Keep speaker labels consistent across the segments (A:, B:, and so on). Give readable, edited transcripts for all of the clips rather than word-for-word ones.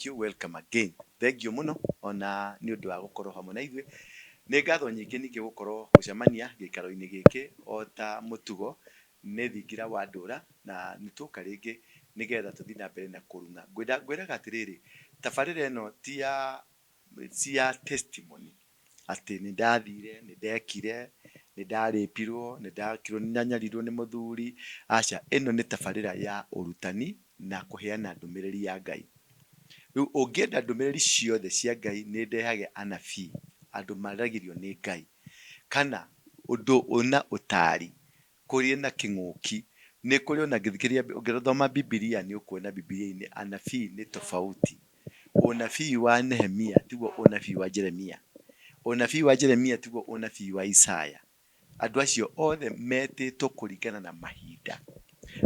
A: thank you, welcome again. Thank you muno ona ni undu wa gukorwo hamwe na ithuĩ. Nĩ ngatho nyingĩ ningĩ gukorwo gucemania gĩikaro-inĩ gĩkĩ o ta mũtugo nĩ Thingira wa Ndura na nĩ tũka rĩngĩ nĩgetha tũthiĩ na mbere na kũruna. Ngwĩraga atĩrĩrĩ, tabarĩra ĩno ti ya testimony atĩ nĩ ndathire, nĩ ndekire, nĩ ndarĩpirwo, nĩ ndakirwo, nĩ ndanyarirwo nĩ mũthuri. Aca, ĩno nĩ tabarĩra ya ũrutani na kũheana ndũmĩrĩri ya Ngai. Rĩu ũngĩenda ndũmĩrĩri ciothe cia Ngai nĩ ndehage anabii, andũ maragĩrio nĩ Ngai, kana ũndũ ũna ũtari kũrĩ na kĩng'ũki. Nĩ kũrĩ ona ũngĩthoma Bibilia nĩ ũkuona Bibilia-inĩ anabii nĩ tofauti. Ũnabii wa Nehemia tiguo ũnabii wa Jeremia. Ũnabii wa Jeremia tiguo ũnabii wa Isaya. Andũ acio othe metĩtwo kũringana na mahinda.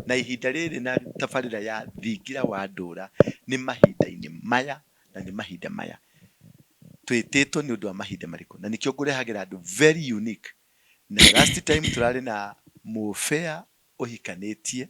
A: Na ihinda rĩrĩ na tabarĩra ya Thingira wa Ndũra nĩ mahinda-inĩ maya na nĩ mahinda maya. Twĩtĩtwo nĩ ũndũ wa mahinda marĩkũ. Na nĩkĩo ngũrehagĩra andũ very unique. Na last time tũrarĩ na mũbĩa ũhikanĩtie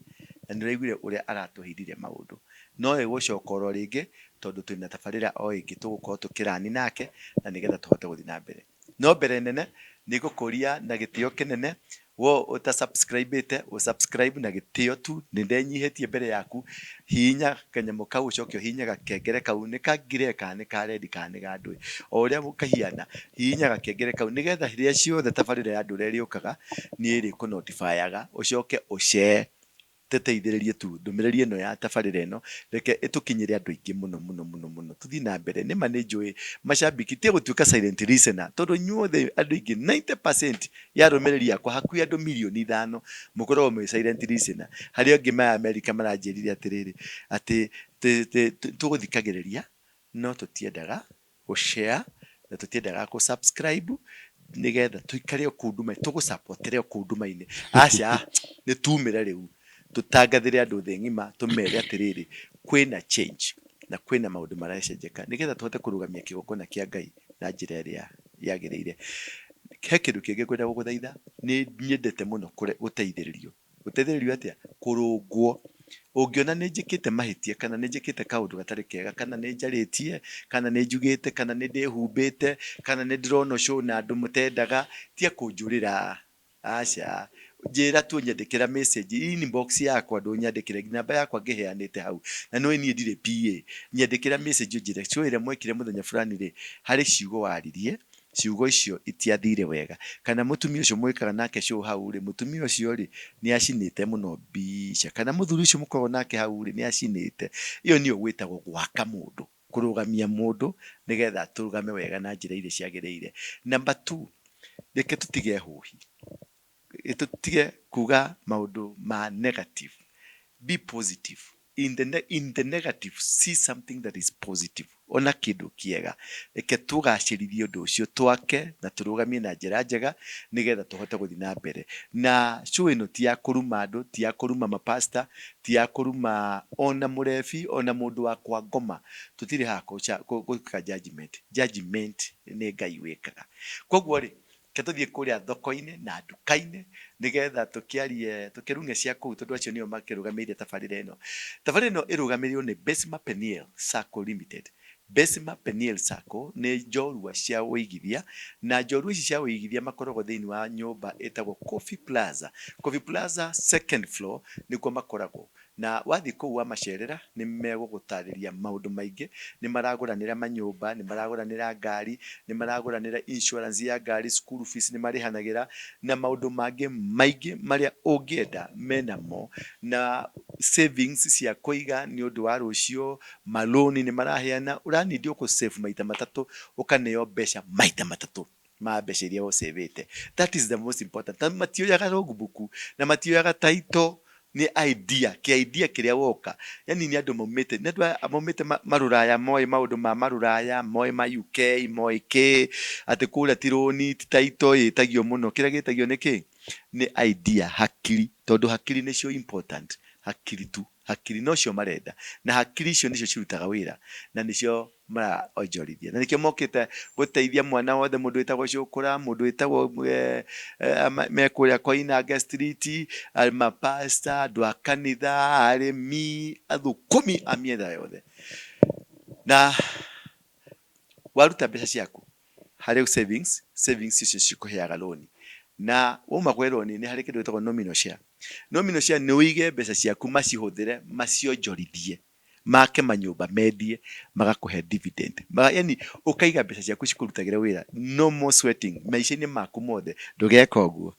A: na nĩ ũraiguire ũrĩa aratũhindire maũndũ. No egũcoka oro rĩngĩ tondũ twĩna tabarĩra o ĩngĩ tũgũkorwo tũkĩrani nake na nĩgetha tũhote gũthiĩ na mbere. No mbere nene nĩ ngũkũria na gĩtĩo kĩnene wo ũta subscribe na gĩtĩo tu. Nĩ ndenyihĩtie mbere yaku, hihinya kanyamũ kau ũcoke ũhihinye gakengere kau, nĩ ka grey kana nĩ ka red kana nĩ ga ndũĩ, o ũrĩa kahiana, hihinya gakengere kau nĩgetha rĩrĩa ciothe tabarĩra ya Ndũra ĩrĩũkaga nĩ ĩrĩkũ notify-aga, ũcoke ũshare, tũteithĩrĩrie tu ndũmĩrĩri ĩno ya tabarĩra ĩno, reke ĩtũkinyĩre andũ aingĩ mũno mũno mũno mũno. Tũthiĩ na mbere, nĩma nĩ njũĩ macambiki tie gũtuĩka silent listener, tondũ inyuothe andũ aingĩ 90% ya arũmĩrĩri yakwa hakuhĩ andũ mirioni 5 mũkoragwo mwĩ silent listener. Harĩa angĩ ma America maranjĩrire atĩrĩrĩ atĩ tũgũthikagĩrĩria no tũtiendaga gũshare na tũtiendaga gũsubscribe nĩgetha tũikare o kũu nduma-inĩ, tũgũsupportere o kũu nduma-inĩ. Aca, nĩ tumĩre rĩu tũtangathĩre andũ thĩ ng'ima, tũmere atĩrĩrĩ kwĩna change na kwĩna maũndũ maracenjeka nĩgetha tũhote kũrũgamia kĩgongona kĩa Ngai na njĩra ĩrĩa yagĩrĩire. He kĩndũ kĩngĩ ngwenda gũgũthaitha, nĩ nyendete mũno gũteithĩrĩrio. Gũteithĩrĩrio atĩa? Kũrũngwo. Ũngĩona nĩ njĩkĩte mahĩtia kana nĩ njĩkĩte kaũndũ gatarĩ kega kana nĩ njarĩtie kana nĩ njugĩte kana nĩ ndĩhumbĩte kana nĩ ndĩrona show na andũ mũtendaga, tia kũnjũrĩra. Aca, njĩra tu, nyandĩkĩra message inbox yakwa, ndũnyandĩkĩre namba yakwa ngĩheanĩte hau, na no niĩ ndirĩ PA. Nyandĩkĩra message ũnjĩre show ĩrĩa mwekire mũthenya fulani rĩ, harĩ ciugo waririe, ciugo icio itiathire wega, kana mũtumia ũcio mwĩkaga nake show hau rĩ, mũtumia ũcio rĩ nĩ acinĩte mũno mbica, kana mũthuri ũcio mũkoragwo nake hau rĩ nĩ acinĩte. Iyo nĩyo gwĩtagwo gwaka mũndũ, kũrũgamia mũndũ nĩgetha tũrũgame wega na njĩra iria ciagĩrĩire. Number 2, reke tũtige hũhi, tũtige kuga maũndũ ma negative. Be positive. In the negative, see something that is positive. Ona kĩndũ kĩega. Reke tũgacĩrithie ũndũ ũcio, twake na tũrũgamie na njĩra njega nĩgetha tũhote gũthiĩ na mbere. Na show ĩno ti ya kũruma andũ, ti ya kũruma mapasta, ti ya kũruma ona mũrebi, ona mũndũ wa kwa ngoma. Tũtirĩ haha gwĩka judgment. Judgment nĩ Ngai wĩkaga. Koguo rĩ, tũthiĩ kũrĩa thoko-inĩ na nduka-inĩ nĩgetha tũkĩrung'e cia kũu, tondũ acio nĩo makĩrũgamĩrĩire tabarĩra ĩno. Tabarĩra ĩno ĩrũgamĩrĩirwo nĩ Besma Peniel Sacco Limited. Besma Peniel Sacco nĩ njorua cia ũigithia, na njorua ici cia ũigithia makoragwo thĩinĩ wa nyũmba ĩtagwo Coffee Plaza. Coffee Plaza second floor nĩkuo makoragwo. Na wathiĩ kũu wamacerera nĩ megũgũtarĩria maũndũ maingĩ. Nĩ maragũranĩra manyũmba, nĩ maragũranĩra ngari, nĩ maragũranĩra insurance ya ngari, school fees nĩ marĩhanagĩra na maũndũ mangĩ maingĩ marĩa ũngĩenda menamo, na savings cia kũiga nĩ ũndũ wa rũciũ, maloni nĩ maraheana. Ũranindi ũkũ-save maita matatũ, ũkaneo mbeca maita matatũ ma mbeca iria ũcĩvĩte. That is the most important. Matioyaga logbook na matioyaga title, nĩ idea kĩrĩa woka. Yani nĩ andũ maumĩte, nĩ andũ maumĩte marũraya, moĩ maũndũ ma marũraya, moĩ ma UK, moĩ kĩ, atĩ kũrĩa ti rũni, ti title ĩtagio mũno. Kĩrĩa gĩtagio nĩ kĩ? Nĩ idea, hakiri, tondũ hakiri nĩcio important. Hakiri tu, hakiri nocio marenda, na hakiri icio nĩcio cirutaga wĩra, na nĩcio maraonjorithia. Na nĩkĩo mokĩte gũteithia mwana wothe, mũndũ wĩtagwo Cũkũra, mũndũ wĩtagwo mekũrĩa Koinange Street, mapasta, andũ a kanitha, arĩmi, athũkũmi a mĩena yothe. na waruta mbeca ciaku harĩ savings icio cikuheaga loan na woma kwĩ loan nĩ harĩ kĩndũ gĩtagwo nominal share nĩ ũige mbeca ciaku macihũthĩre macionjorithie make manyũmba mendie magakũhe dividend yani ũkaiga mbeca ciaku cikũrutagĩra wĩra no more sweating maica-inĩ maku mothe ndũgeka ũguo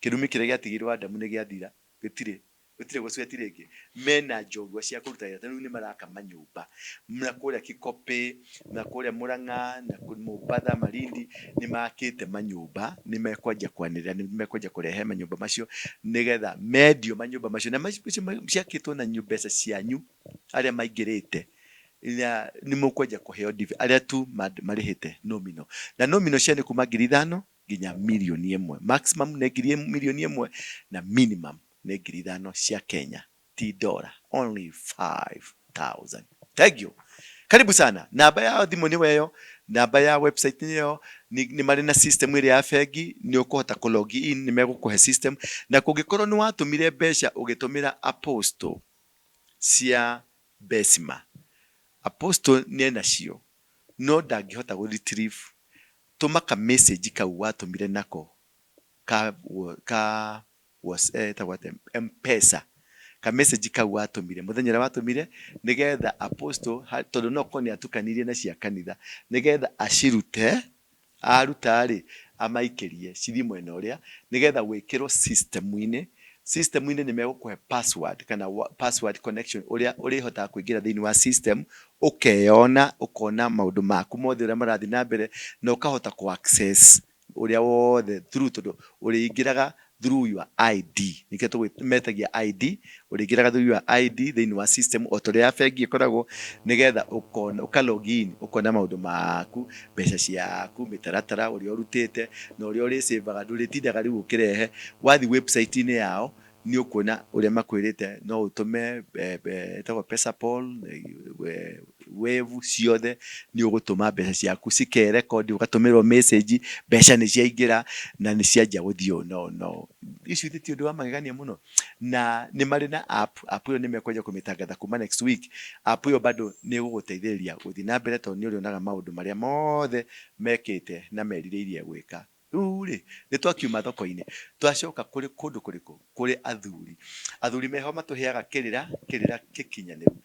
A: kĩrumi kĩrĩa gĩatigirwo Adamu nĩ gĩathira gĩtirĩ gũcweti rĩngĩ mena njogua cia kũruta wĩra rĩu nĩ maraka manyũmba na kũrĩa Kĩkopĩ na kũrĩa Mũrang'a na Mũmbatha Malindi nĩ makĩte manyũmba nĩ mekwanjia kwanĩrĩra nĩ mekwanjia kũrehe manyũmba macio nĩgetha mendio manyũmba macio na ciakĩtwo na mbeca cianyu arĩa maingĩrĩte nĩ mũkwanjia kũheo arĩa tu marĩhĩte nominal na nominal cia nĩ kuma 5,000 nginya milioni 1 maximum nĩ milioni 1 na minimum nĩ 5,000 cia Kenya $10 only 5,000. Thank you. Karibu sana. Namba ya thimũ nĩ weyo, namba ya website nĩ yo, nĩ marĩ na system ĩrĩa ya bengi, nĩ ũkũhota kũ log in, nĩ megũkũhe system na kũngĩkorwo nĩ watũmire mbeca ũgĩtũmĩra apostle cia Besima. Apostle nĩ enacio no ndangĩhota gũ retrieve tũma ka message kau watũmire nako was M-pesa ka message kau watũmire mũthenya ũrĩa watũmire nĩgetha apostle tondũ no ko nĩ atukanirie na cia kanitha nĩgetha acirute aruta-rĩ amaikĩrie cithi mwena ũrĩa nĩgetha gwĩkĩrwo system-inĩ nĩ megũkũhe password kana password connection ũrĩa ũrĩhotaga kũingĩra thĩinĩ wa system ũkeyona ũkona maũndũ maku mothe ũrĩa marathiĩ na mbere na ũkahota kũ access ũrĩa wothe through tondũ ũrĩingĩraga through your ID nikio tũmetagia ID ũrĩingĩraga through your ID thĩinĩ wa system o tũrĩa bengi ĩkoragwo nĩgetha ũka log in ũkona maũndũ maku mbeca ciaku mĩtaratara ũrĩa ũrutĩte na ũrĩa ũrĩsĩvaga ndũrĩtindaga rĩu ũkĩrehe wathi website-inĩ yao nĩ ũkuona ũrĩa makwĩrĩte no ũtũme etagwo PesaPal wave ciothe nĩ ũgũtũma mbeca ciaku cikerekodi ũgatũmĩrwo message mbeca nĩ ciaingĩra na nĩ cianjia gũthiĩ no icio ti ũndũ wa magegania mũno na nĩ marĩ na app ĩyo nĩ mekwenja kũmĩtangatha kuma next week app ĩyo bado nĩ ĩgũgũteithĩrĩria gũthiĩ na mbere tondũ nĩ ũrĩonaga maũndũ marĩa mothe mekĩte na merirĩirie gwĩka rĩu-rĩ nĩ twakiuma thoko-inĩ twacoka kũrĩ kũndũ kũrĩkũ kũrĩ athuri meho matũheaga kĩrĩra gĩkinyanĩru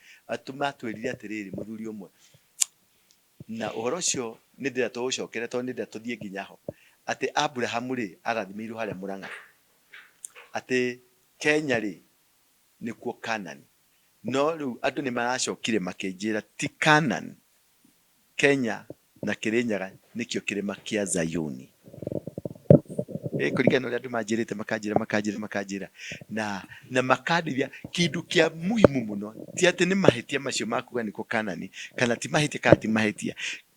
A: matwĩrire atĩrĩrĩ mũthuri ũmwe na ũhoro ũcio nĩ ndĩra tũũcokere tondũ nĩ ndĩra tũthiĩ nginya ho atĩ Abrahamu-rĩ arathimĩirwo harĩa Mũrang'a atĩ Kenya-rĩ nĩkuo Canaan no rĩu andũ nĩ maracokire makĩnjĩra ti Canaan Kenya na Kĩrĩnyaga nĩkĩo kĩrĩma kĩa Zayuni kũringana na ũrĩa andũ manjĩrĩte makanjĩra na makandeithia kĩndũ kĩa muhimu mũno ti atĩ nĩ mahĩtia macio makuga nĩkuo Canaan kana ti mahĩtia kana ti mahĩtia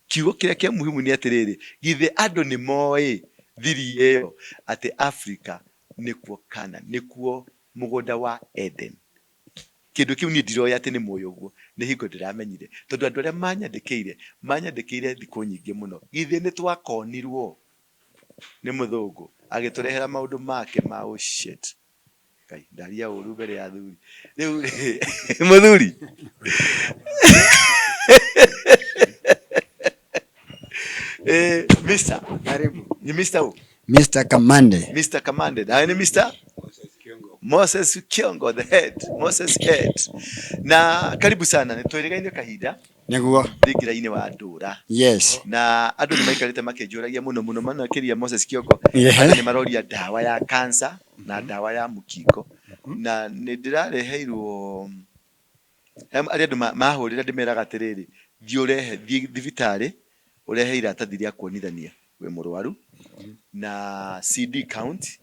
A: kiugo kĩrĩa kĩa muhimu nĩ atĩrĩrĩ githĩ andũ nĩ moĩ thiri ĩyo atĩ Africa nĩkuo Canaan nĩkuo mũgũnda wa Eden kĩndũ kĩu niĩ ndiroya atĩ nĩ mũĩ ũguo nĩ hingo ndĩramenyire tondũ andũ arĩa manyandĩkĩire thikũ nyingĩ mũno githĩ nĩ twakonirwo nĩ mũthũngũ agĩtũrehera maũndũ make ma shit kai ndaria ũru mbere ya athuri rĩu mũthuri Mr. Karibu ni Mr. Kamande na ni Mr. Moses Kiongo the head na karibu sana nitwĩrĩgaine kahinda
B: nĩguo
A: Thingira-inĩ wa Ndura na andũ nĩ maikarĩte makĩnjũragia mũno makĩria Moses Kiongo andũ nĩ maroria ndawa ya cancer na ndawa ya mũkingo na nĩ ndĩrareheirwo arĩa andũ mahũrĩra ndĩmeraga atĩrĩrĩ thiĩ thibitarĩ ũrehe iratathi rĩa kuonithania wĩ mũrwaru na CD count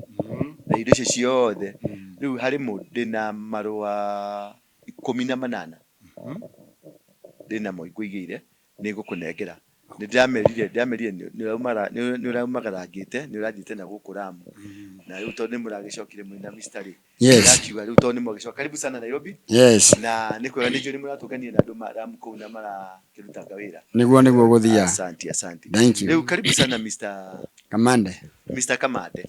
A: na indo icio ciothe rĩu harĩ mũndũ ndĩna marũa 18 ndĩnamo ngũigĩire nĩ ngũkũnengera nĩ ndamerire nĩ ũraumagarangĩte nĩ ũrathiĩte na gũkũ Lamu na rĩu tondũ nĩ mũragĩcokire mwĩna mistari ndakiuga rĩu tondũ nĩ mũgĩcoka karibu sana Nairobi na nĩ kwega nĩ njũĩ nĩ mũratũngania na andũ Lamu kũu na marakĩrutaga wĩra
B: nĩguo gũthia
A: asante
B: rĩu
A: karibu sana Mr.
B: Kamande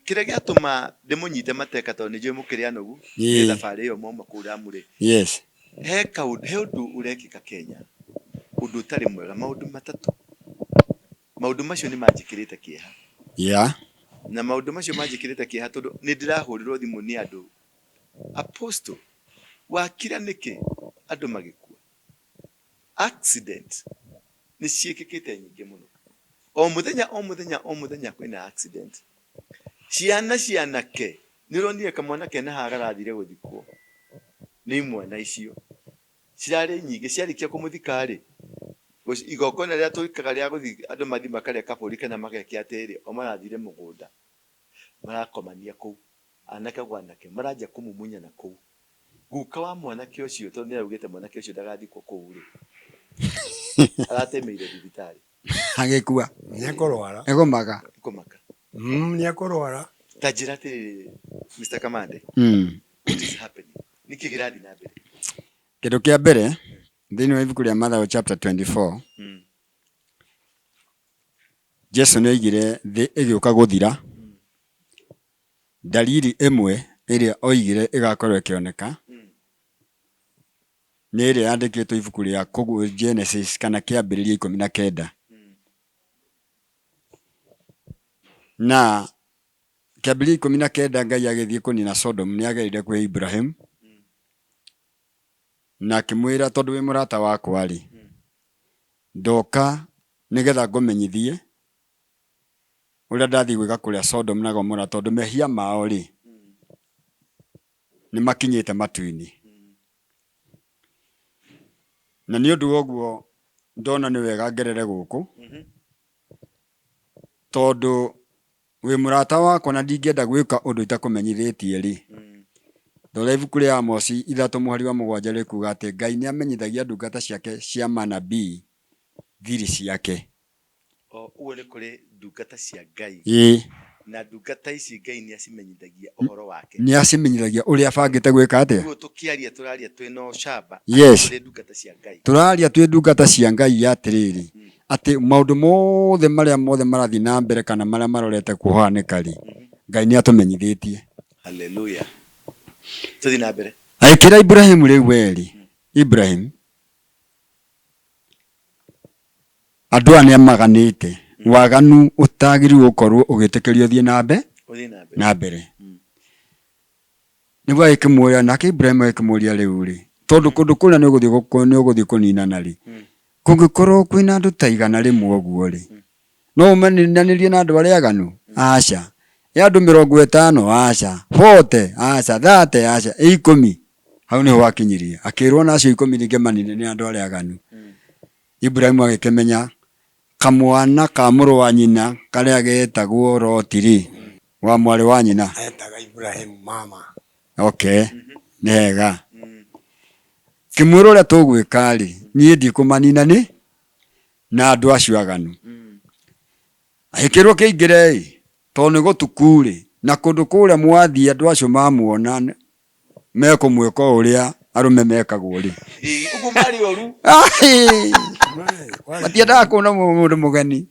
A: kĩrĩa gĩatũma ndĩmũnyite mateka tondũ nĩ njũĩ mũkĩrĩ anogu nĩ thabarĩ ĩyo mauma kũu Lamu-rĩ he undu urekika Kenya undu utari mwega maundu matatu maundu macio ni manjikirite kieha na maundu macio manjikirite kieha tondu ni ndirahurirwo thimu ni andu apostle wakira niki andu magikua accident ni ciikikite nyingi muno o muthenya kwina accident ciana ke nironire kamwana ke na hagarathire guthikwo ni imwana icio cirari nyingi ciarikia kumuthikari igokona ria tuikaga ria guthi andu mathi makareka kaburi kana mageke atiri o marathire mugunda marakomania kou anake gwanake maranja kumumunya na kou guka wa mwana ke ucio tondu ni augite mwana ke ucio ndagathikwo kou ri aratemeire thibitari
B: agikua
C: ni akorwara
B: egomaka
C: ni akorwara
A: tajira ti Mr. Kamande what is happening niki giradi na mbere
B: kindu kia mbere thini wa ibuku ria Mathayo chapter 24 Jesu ni oigire thi igiuka guthira dalili imwe iria oigire igakorwo ikioneka ni iria yandikitwo ibuku ria Genesis kana kiambiriria 19 na kiambiriria 19 Ngai agithie kunina Sodom ni agerire kwi Ibrahim na kimwira tondu wi murata wakwa ri ndoka nigetha ngomenyithie uria ndathi gwika kuria Sodom na Gomora tondu mehia mao ri ni makinyite matuini na ni undu oguo ndona ni wega ngerere guku tondu wi murata wakwa na ndingenda gwika undu itakumenyithitie ri Ndora ibuku ria Amos 3:7 rikuga ati Ngai ni amenyithagia ndungata ciake cia manabii thiri ciake.
A: Uwe ni kuri ndungata cia Ngai. Na ndungata ici Ngai ni acimenyithagia uhoro wake.
B: Ni acimenyithagia uria abangite gwika atia.
A: Uguo tukiaria turaria twino shamba
B: kuri
A: ndungata cia Ngai.
B: Turaria twi ndungata cia Ngai atiriri. Ati maundu mothe maria marathi na mbere kana maria marorete kuhanika ri Ngai ni atumenyithitie.
A: Hallelujah. Tuthi na mbere.
B: Aikira Ibrahim riu weri. Ibrahim andu ane maganite waganu utagiri gukorwo ugitikirio thie na mbere ni bwa ikimwoya nake Ibrahim ikimworia riu ri tondu kundu kuna ni uguthie kunina na ri kungikorwo kwina andu taigana rimwe oguo ri no umeninanirie na andu aria aganu aca ya andu 50 aca 40 aca 30 aca 10 hau niho wakinyirie akirwo na acio 10 ninge manine ni andu aria aganu Ibrahim agikimenya kamwana ka muru wa nyina karia getagwo Lotiri wa mwari wa nyina
C: etaga Ibrahim mama
B: nega kimwiro ria tugwika ri nie ndikumanina ni na andu acio aganu aikirwo kiingire tondu gutukuri na kundu kuria mwathi andu acio mamuona mekumwika uria arume mekagwo ri
A: ugu mari oru
B: matiendaga kuona mundu mugeni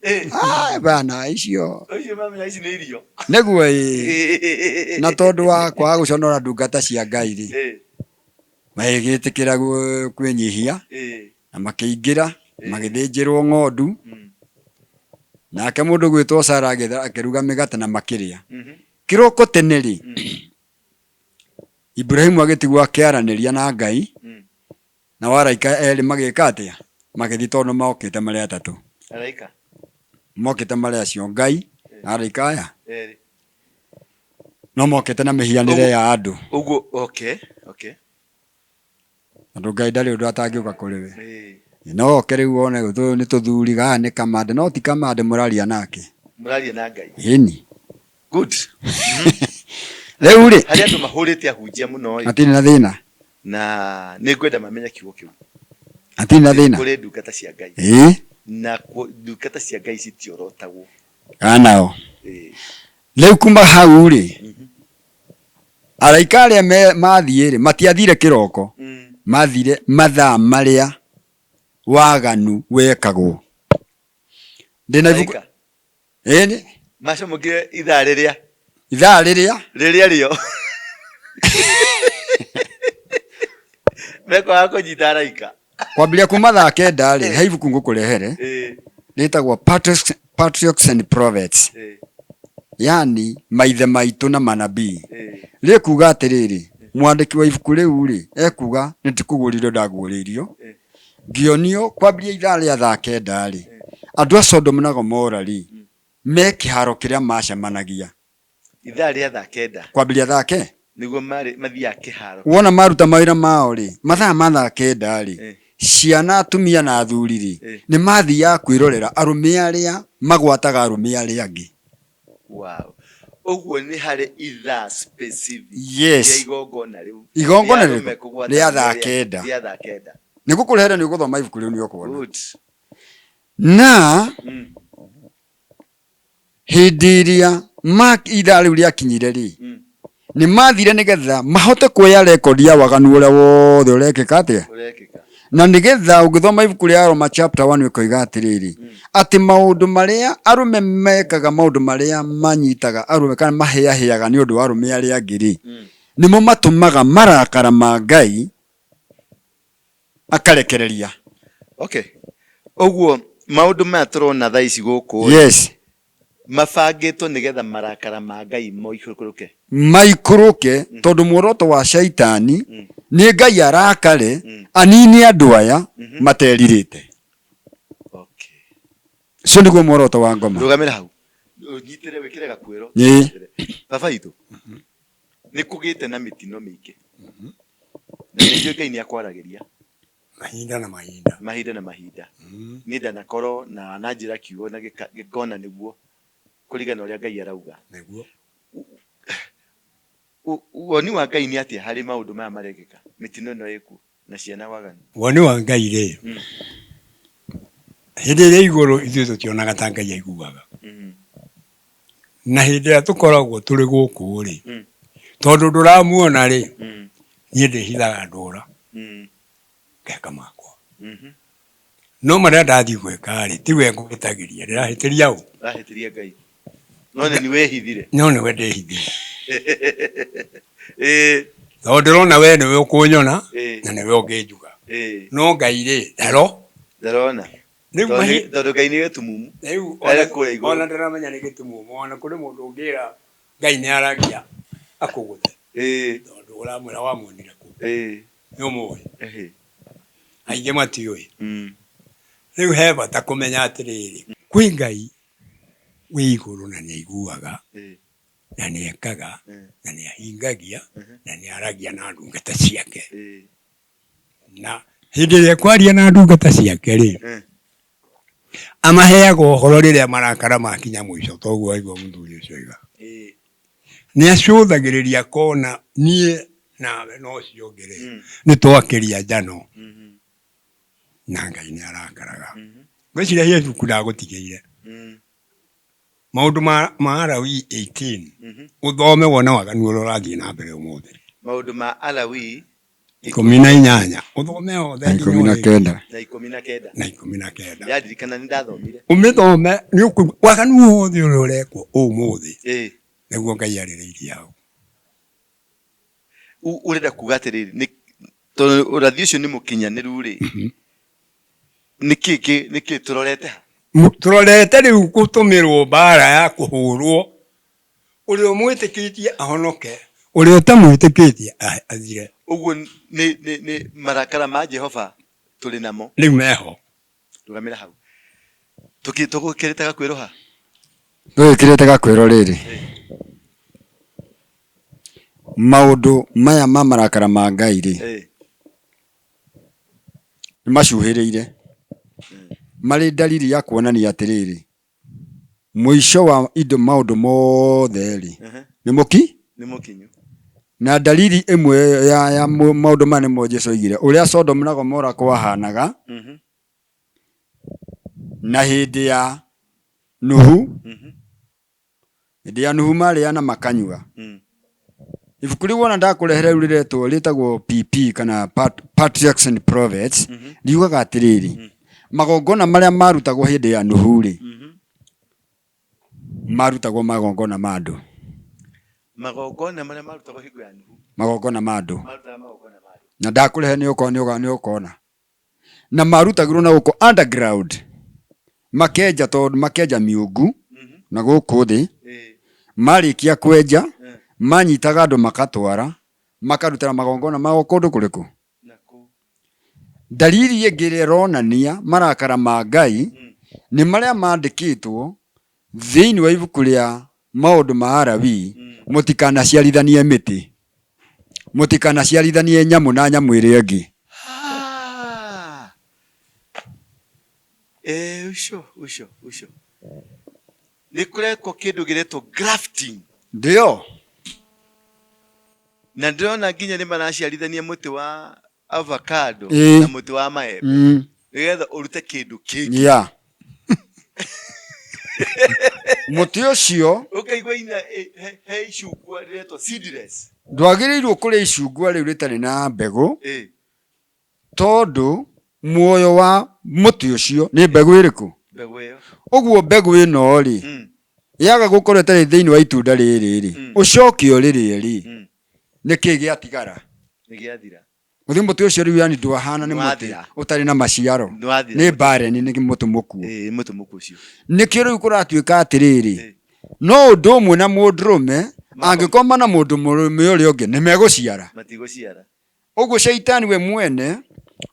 B: bana icio
A: mami ici ni irio
B: neguo na tondu wa kwaga guconora ndungata cia Ngai ri magigitikira kwinyihia na makiingira magithinjirwo ng'ondu nake mundu gwitwo Sara akiruga migate na makiria kiroko tene ri Ibrahim agitigwa akiaraniria na Ngai na waraika eri magika atia magithi tondu mokite mari atatu
A: araika
B: mokite mari acio Ngai araika aya no mokite na mihianire ya andu
A: uguo
B: andu Ngai ndari undu atangiuka kuri we no keriu wone ni tuthuri ga ni Kamande no ti Kamande muraria nake
A: muraria na Ngai
B: ini
A: good
B: riu ri
A: hari andu mahurite ahunjia muno
B: atini na thina
A: na ni ngwenda mamenya kiugo kiu
B: atini na thina
A: kuri ndungata cia Ngai na ndungata cia Ngai citiorotagwo
B: anao riu kuma hau ri araika aria mathie ri matiathire kiroko mathire mathaa maria waganu wekagwo ndina ibuku ni
A: macamukire ithaa riria
B: rio
A: Meko yako jitaraika.
B: Kwambia kuma thaa kenda rĩ he ibuku ngũkũrehere rĩtagwo Patriarchs and Prophets, yani maithe maitũ na manabii. Rĩkuga atĩrĩrĩ, mwandĩki wa ibuku rĩu rĩ ekuga nĩtikũgũrĩrio ndagũrĩirio, ngĩonio kwambia ithaa rĩa thaa kenda rĩ andũ a Sodom na Gomora rĩ me kĩharo kĩrĩa macemanagia.
A: Ithaa rĩa thaa kenda
B: kwambia thaa ke
A: nĩguo mathiaga kĩharo.
B: Wona maruta mawĩra mao rĩ mathaa ma thaa kenda rĩ ciana, atumia na athuri rĩ nĩ mathiaga kwĩrorera arũme arĩa magwataga arũme arĩa angĩ.
A: Wow. Ũguo nĩ harĩ ithaa specific.
B: Yes.
A: Igongona rĩu.
B: Igongona rĩa thaa kenda. Nĩngũkũrehere nĩ ũgũthoma ibuku rĩu nĩ ũkuona.
A: Good.
B: Na hĩndĩ ĩrĩa ithaa rĩu rĩakinyire rĩ nĩ mathire nĩgetha mahote kuoya rekondi ya waganu ũrĩa wothe ũrekĩka atĩa. Na nĩgetha ũngĩthoma ibuku rĩa Roma chapter 1 ũkoiga atĩrĩrĩ atĩ maũndũ marĩa arũme mekaga, maũndũ marĩa manyitaga arũme kana mahĩahĩaga nĩ ũndũ wa arũme arĩa angĩ rĩ nĩmo matũmaga marakara ma Ngai akarekereria.
A: Okay. Ũguo maũndũ maya tũrona thaa ici gũkũ
B: yes
A: mabangĩtwo nĩgetha marakara ma Ngai
B: maikũrũke tondũ muoroto wa shaitani nĩ Ngai arakare anini andũ aya materirĩte.
A: Okay.
B: So nĩguo muoroto wa ngoma.
A: Rũgamĩra hau. Ũnyitĩre wĩkĩre gakuĩro. Baba itũ. Nĩ kũgĩte na mĩtino mĩingĩ. Na nĩguo Ngai nĩ akwaragĩria.
C: Mahinda na mahinda.
A: Mahinda na mahinda. Nĩ ndanakorwo na njĩra kiugo na gĩkona nĩguo kũringana ũrĩa Ngai arauga. Nĩguo. Woni wa Ngai nĩ atĩa harĩ maũndũ maya marekĩka mĩtino ĩno ĩkuo na ciana waganu? Woni wa Ngai rĩ hĩndĩ ĩrĩa igũrũ ithuĩ tũtionaga ta Ngai aiguaga. Na hĩndĩ ĩrĩa tũkoragwo tũrĩ gũkũ rĩ tondũ ndũramuona rĩ niĩ ndĩhithaga ndũra ngeka makwa. No marĩa ndathiĩ gwĩka rĩ tiwe ngũhĩtagĩria, ndĩrahĩtĩria ũ? Ndĩrahĩtĩria Ngai. No nĩ wehithire? No nĩwe ndehithire. Tondũ ndĩrona we nĩwe ũkũnyona na nĩwe ũngĩnjuga. No Ngai rĩ ndarona. Tondũ Ngai nĩ gĩtumumu. Rĩu ona ndĩramenya nĩ gĩtumumu, ona kũrĩ mũndũ ũngĩra Ngai nĩ aragia akũgũthe. Tondũ ũramwĩra wamuonire kũ? Nĩ ũmũĩ. Aingĩ matiũĩ. Rĩu he bata kũmenya atĩrĩrĩ kwĩ Ngai wĩ igũrũ na nĩ aiguaga na nĩ ekaga na nĩ ahingagia na nĩ aragia na ndungata ciake. Na hĩndĩ ĩrĩa kwaria na ndungata ciake rĩ amaheaga ũhoro rĩrĩa marakara makinya mũico. Toguo aigua mũthuri ũcio oiga nĩ acũthagĩrĩria akona niĩ nawe no ũcio ũngĩ rĩ nĩ twakĩria njano na Ngai nĩ arakaraga. Ngwĩciria hiĩ ibuku ndagũtigĩire maũndũ ma Alawii 18 ũthome wone waganu ũrĩa ũrathiĩ na mbere ũmũthĩ. Maũndũ ma Alawii 18 ũthome othe
B: 19
A: na 19. Yadirikana nĩ ndathomire.
B: Ũmĩthome nĩ ũkũigua waganu wothe ũrĩa ũrekwo ũmũthĩ nĩguo Ngai arĩrĩirie hau.
A: Ũrenda kuga atĩrĩrĩ tondũ ũrathi ũcio nĩ mũkinyanĩru rĩ nĩkĩ tũrorete?
B: Tũrorete rĩu gũtũmĩrwo mbara ya kũhũrwo ũrĩa ũmwĩtĩkĩtie ahonoke, ũrĩa ũtamwĩtĩkĩtie athire.
A: Ũguo nĩ marakara ma Jehova tũrĩ namo
B: rĩu meho.
A: Rũgamĩra hau. Tũgũkĩrĩte gakwĩro ha?
B: Tũgũkĩrĩte gakwĩro rĩrĩ maũndũ maya ma marakara ma Ngai rĩ nĩ macuhĩrĩire marĩ dalili ya kuonania atĩrĩrĩ mũico wa indo maũndũ mothe rĩ nĩ mũkinyu. Na dalili ĩmwe ya maũndũ maya nĩmo Jesũ oigire ũrĩa Sodom na Gomora kwahanaga na hĩndĩ ya Nuhu. Hĩndĩ ya Nuhu marĩana makanyua. Ibuku rĩu wona ndakũrehere rĩu rĩtagwo PP kana Patriarchs and Prophets riugaga atĩrĩrĩ magongona marĩa marutagwo hĩndĩ ya Nuhu rĩ marutagwo magongona ma andũ.
A: Magongona marĩa marutagwo hingo ya Nuhu.
B: Magongona ma andũ. na ndakurehe ni ukona na marutagirwo na uko underground makenja tondu makenja miungu na guku thi marikia kwenja manyitaga andu makatwara makarutira magongona mao kundu kuriku dalili ingire ronania marakara ma Ngai ni maria mandikitwo thiini wa ibuku ria maundu ma IRI mutikana ciarithanie miti mutikana ciarithanie nyamu na nyamu iria ingi
A: Usho. Ni kureko kindu giretwo grafting.
B: Ndio.
A: Na ndona nginya ni maraciarithania muti wa avocado na muti wa maembe. Nigetha urute kindu kingi.
B: Yeah. Muti ucio
A: ukaigwa ina he icungwa riretwo seedless.
B: Ndwagirirwo kuria icungwa riu ritari na mbegu. Tondu muoyo wa muti ucio ni mbegu iriku.
A: Mbegu iyo.
B: Uguo mbegu ino ri yaga gukorwo tari thiini wa itunda riri ri ucokio riri ri niki giatigara
A: ni giathira.
B: Muthi muti ucio riu yani ndwahana ni muti utari na maciaro ni bareni ni muti muku.
A: Muti muku ucio
B: niki riu kuratuika atiriri no undu umwe na mundurume angikoma na mundu murume uri ungi ni meguciara
A: matiguciara.
B: Uguo shaitani we mwene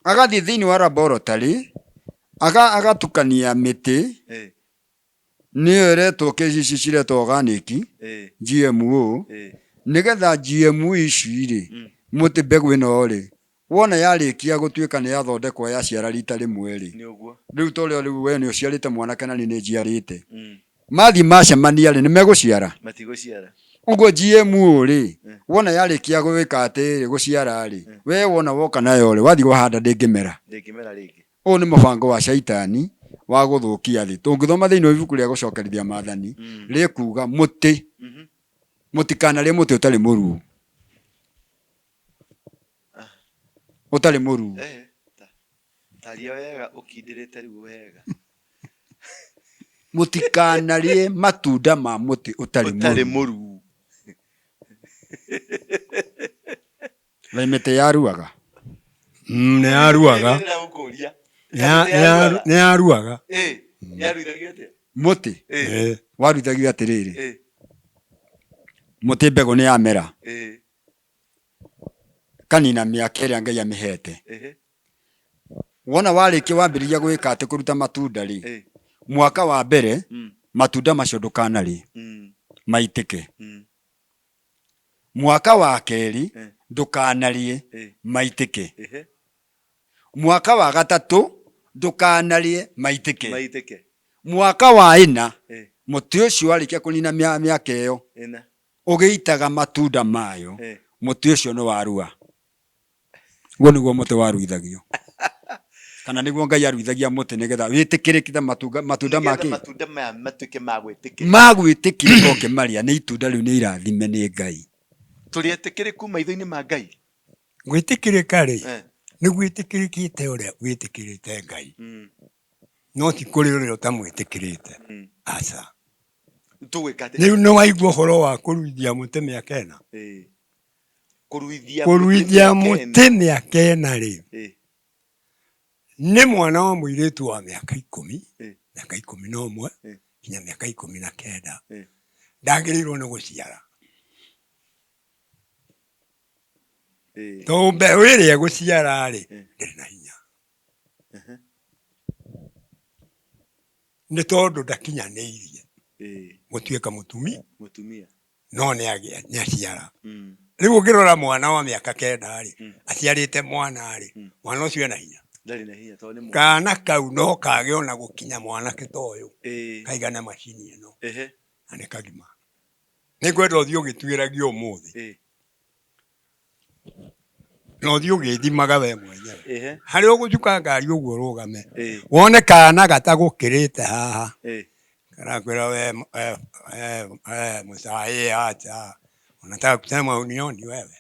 B: agathi thiini wa laboratory agatukania miti niyo iretwo kicici ciretwo organic GMO nigetha GMO ici ri muti mbegu ino ri wona yarikia gutuika ni yathondekwo yaciara rita rimwe ri riu torio riu we ni uciarite mwanake na ni njiarite mathi macemania ri ni meguciara
A: matiguciara.
B: Uguo GMO ri wona yarikia gwika atiri guciara ri we wona woka nayo ri wathi guhanda ndingimera
A: ringi.
B: O ni mubango wa shaitani wa guthukia thi. Tungithoma thiini wa ibuku ria gucokerithia maathani rikuga muti mutikana ri muti utari muru utari muru
A: taria wega ukindirite riu wega
B: mutikana ri matunda ma muti utari muru Mete yaruaga
C: ne yaruaga ne yaruaga
A: yaruithagia atia
B: muti waruithagia atiriri muti mbegu ni yamera kanina miaka iria Ngai amihete wona warikia wambiriria gwika ati kuruta matunda ri mwaka wa mbere matunda macio ndukanari maitike mwaka wa keri ndukanarie maitike mwaka wa gatatu ndukanarie maitike mwaka wa ina muti ucio warikia kunina miaka iyo ugiitaga matunda mayo muti ucio ni warua. Guo niguo muti waruithagio kana niguo Ngai aruithagia muti nigetha witikirikite matunda
A: maya matuike
B: magwitikirika ukimaria ni itunda riu ni irathime ni Ngai.
A: Turi etikiriku maitho-ini ma Ngai.
C: Gwitikirika ri ni gwitikirikite uria witikirite Ngai no ti kuri uria utamwitikirite aca riu ni waigua uhoro wa kuruithia muti miaka ina kuruithia muti miaka ina ri ni mwana wa muiritu wa miaka 10 miaka 11 nginya miaka 19 ndagĩrĩirwo ni guciara to mbeu iria guciara ri ndiri na hinya ni tondu ndakinyaniirie gutuika mutumia no ni aciara riu ungirora mwana wa miaka 9 ri aciarite mwana ri mwana ucio ena hinya
A: ndari na hinya tondu ni
C: kana kau no kage ona gukinya mwanake toyo kaigana macini ino ane kagima ni kwenda uthio gituiragia umuthi no thio githimaga we mwenyewe hari ugucuka ngari uguo rugame wone kana gatagukirite haha karakwira we musai acha unataka kusema unioni wewe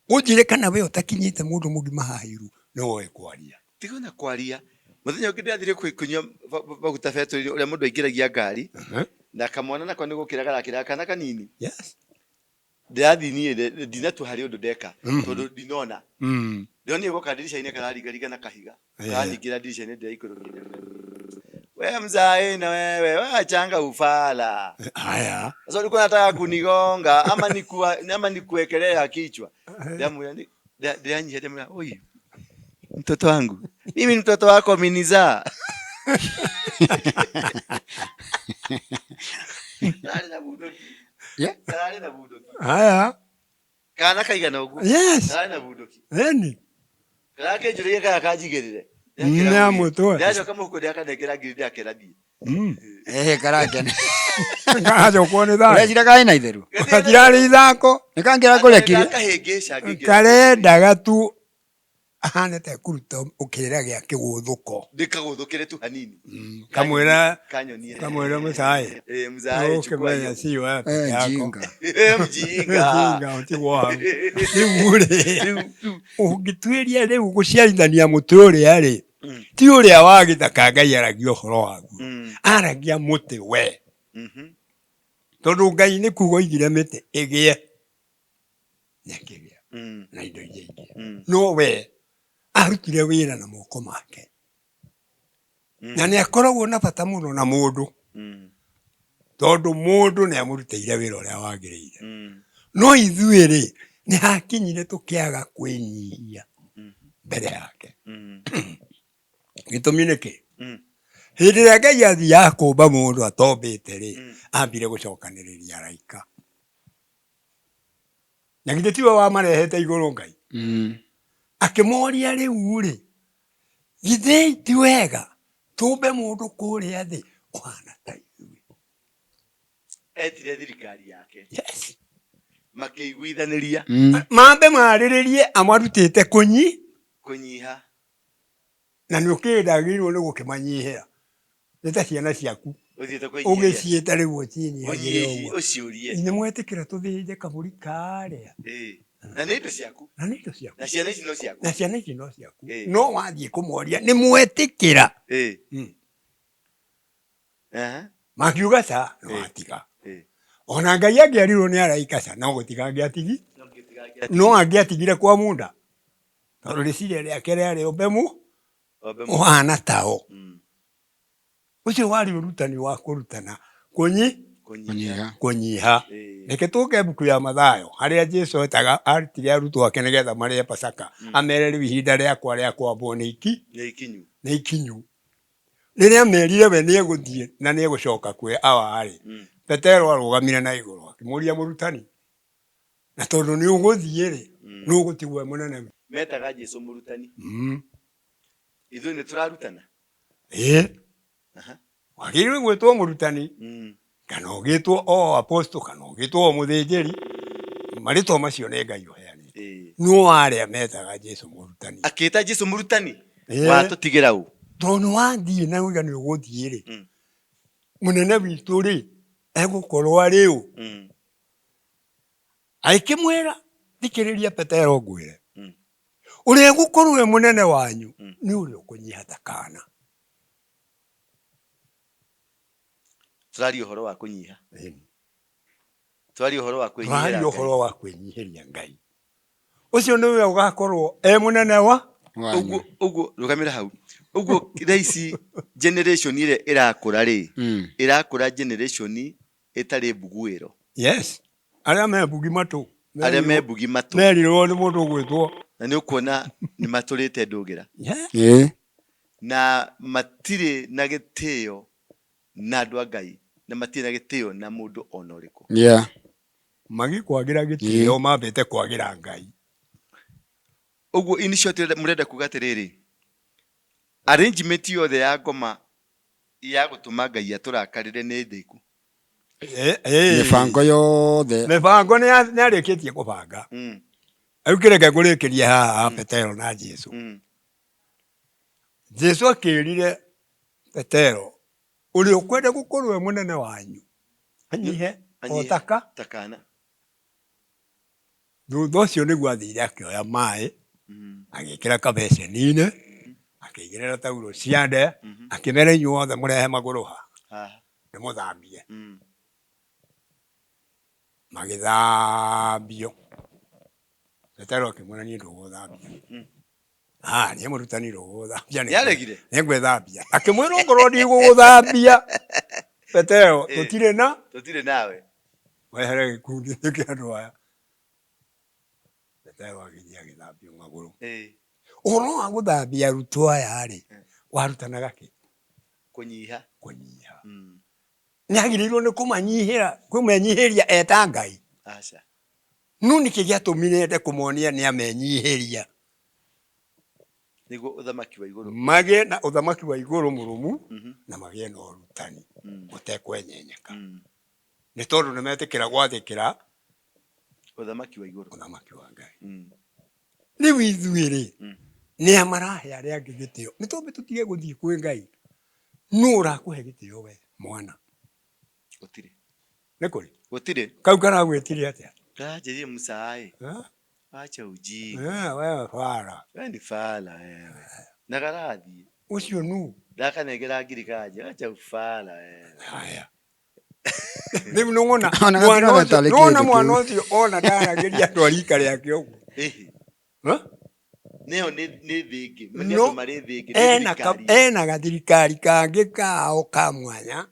C: ujire kana we utakinyite mundu mugima hahiru no we kwaria
A: tigona kwaria muthenya ungi ndathire kunywa baguta feto uria mundu aingiragia ngari na kamwana nako ni gukiraga rakira kana kanini ndathi nie ndina tu hari undu ndeka tondu ndinona ndoni goka dirisha-ini karariga na kahiga kaningira dirisha-ini ndiraikuru we mzae na wewe wachanga ufala
C: haya
A: sasa ulikuwa nataka kunigonga ama nikuwekelea kichwa damu ndiranyi damu oi mtoto wangu mimi mtoto wako minizaa
C: haya
A: kana kaigana ugu
C: yes
A: na budoki
C: eni
A: karake juriye kaya kajigirire
C: na moto
A: ndajo kama uko ndaka ndekera ngiri ndakera bi
B: karake
C: ngajo kuone tha
B: urejira kai na itheru
C: katirari ithako
B: nikangira kurekire
A: kahengesha
C: karendaga tu ahanete kuruta ukirira gya kiguthuko
A: ndikaguthukire tu hanini
C: kamwira
A: kanyonie
C: kamwira musaye
A: mzae chukua
C: hiyo si wapi yako
B: jinga
A: mjinga
C: utigwa ni ure ugitwiria riu guciarithania muti uria ri ti uria wagithaka Ngai aragio horo waku aragia muti we tondu Ngai ni kugo igire miti igie nyakigia na indo ingi no we arutire wira na moko make na ni akoragwo na bata muno na mundu tondu mundu ni amurutire wira uria wagiriire no ithuiri ni hakinyire tukiaga kwinyihia mbere yake gitumi niki hindi ria Ngai athia kumba mundu atombite ri ambire gucokaniriria araika na githĩ tiwe wamarehete igũrũ Ngai akĩmoria rĩu rĩ githĩ ti wega tumbe mũndũ kũrĩa thĩ ũhana ta ithuĩ
A: etire thirikari yake makĩiguithanĩria
C: mambe marĩrĩrie amarutĩte
A: kũnyiha
C: na nĩ ũkĩndagĩrĩirwo nĩ gũkĩmanyihĩra nĩ ta ciana ciaku ũgĩciĩta rĩu ũcinyihagĩre
A: ũciũrie
C: nĩ mwetĩkĩra tũthĩnje kamũri karĩa
A: na nĩ indo ciaku na ciana ici no ciaku
C: na ciana ici no ciaku no wathiĩ kũmoria nĩ mwetĩkĩra makiuga ca no watiga ona Ngai angĩarirwo nĩ araika ca no gũtiga angĩatigi no angĩatigire kwa munda tondũ rĩciria rĩake rĩarĩ ũmbe ũhana tao ucio wari urutani wa kurutana kunyiha reke tuke buku ya Mathayo haria Jesu etaga arutire arutwo ake nigetha marie Pasaka amere riu ihinda riakwa ria kwambwo ni ikinyu riria merire we ni eguthie na ni egucoka kwe awari Petero arugamire na iguru akimuria murutani na tondu ni uguthie ri ni ugutigwe munene
A: metaga Jesu murutani ithuĩ nĩ tũrarutana
C: wagĩrĩirwo gwĩtwo mũrutani kana ũgĩtwo o apostle kana ũgĩtwo o mũthĩnjĩri marĩtwa macio nĩ Ngai ũheanĩte no arĩa metaga Jesu mũrutani
A: akĩĩta Jesu mũrutani watũtigĩra ũ
C: tondũ wathiĩ na wiga nĩ ũgũthiĩ rĩ mũnene witũ rĩ egũkorwo arĩ ũ aikĩmwĩra thikĩrĩria Petero ngwĩre ũrĩa egũkorwo we mũnene wanyu nĩ ũrĩa ũkũnyiha ta kana
A: tũraria ũhoro wa kũnyiha tũraria ũhoro wa
C: kwĩnyihĩria Ngai ũcio nĩwe ũgakorwo mũnene wa
A: ũguo rũgamĩra hau ũguo thaici generation ĩrĩa ĩrakũra rĩ ĩrakũra generation ĩtarĩ mbuguĩro
C: arĩa me mbugi matũ
A: merirwo
C: nĩ mũndũ ũgwĩtwo
A: na nĩ ũkuona nĩ matũrĩte ndũgĩra na matirĩ na gĩtĩo na andũ a Ngai na matirĩ na gĩtĩo na mũndũ ona ũrĩkũ
C: magikwagĩra gĩtĩo mambĩte kwagĩra Ngai
A: ũguo initiative mũrenda kuga atĩrĩrĩ arrangement yothe ya ngoma ya gũtũma Ngai atũrakarĩre nĩ ndĩku
C: mĩbango nĩ arĩkĩtie kũbanga arĩkĩreke kũrĩkĩria haha Petero na Jesu Jesu akĩrire Petero ũrĩa ũkwenda gũkorwo we mũnene wanyu anyihe
A: takana
C: thutha ũcio nĩguo athire akĩoya maĩ agĩkĩra kabeceni-inĩ akĩigĩrĩra taurũ cia nde akĩmera inyuothe mũrehe magũrũ haha nĩ mũthambie magithambio Petero akimwona ni ndũgũthambia nĩ mũrutani ndũgũthambia nĩ ngwĩthambia akĩmwĩra ongorwo ndigũgũthambia Petero tũtirĩ nawe wehere gĩkundi-inĩ kĩa andũ aya Petero agĩthiĩ agĩthambio magũrũ ũhoro wa gũthambia arutwo aya rĩ warutanaga kĩ kũnyiha nĩagĩrĩirwo nĩ kũmenyihĩria eta Ngai aca no nĩkĩ gĩatũmire ende kũmonia nĩ amenyihĩria nĩguo ũthamaki wa igũrũ magĩe na ũthamaki wa igũrũ mũrũmu na magĩe na ũrutani ũtekwenyenyeka nĩ tondũ nĩmetĩkĩra gwathĩkĩra ũthamaki wa igũrũ ũthamaki wa Ngai rĩu ithuĩ rĩ nĩ amarahe arĩa angĩ gĩtĩo nĩ tondũ tũtige gũthiĩ kwĩ Ngai nũ ũrakũhe gĩtĩo we mwana gũtirĩ nĩ kũrĩ gũtirĩ kau karagwĩtire atĩa kanjĩrie Musa acha ujinga wewe fara wewe ni fala wewe na garadhi ucio nu ndakanegera ngirikaje acha ufala wewe haya Nĩu nũng'ona mwana ũcio ona ndarageria andũ a rika rĩake ũguo nĩyo nĩ thĩngĩ andũ marĩ thĩngĩ ena gathirikari kangĩ kao ka mwanya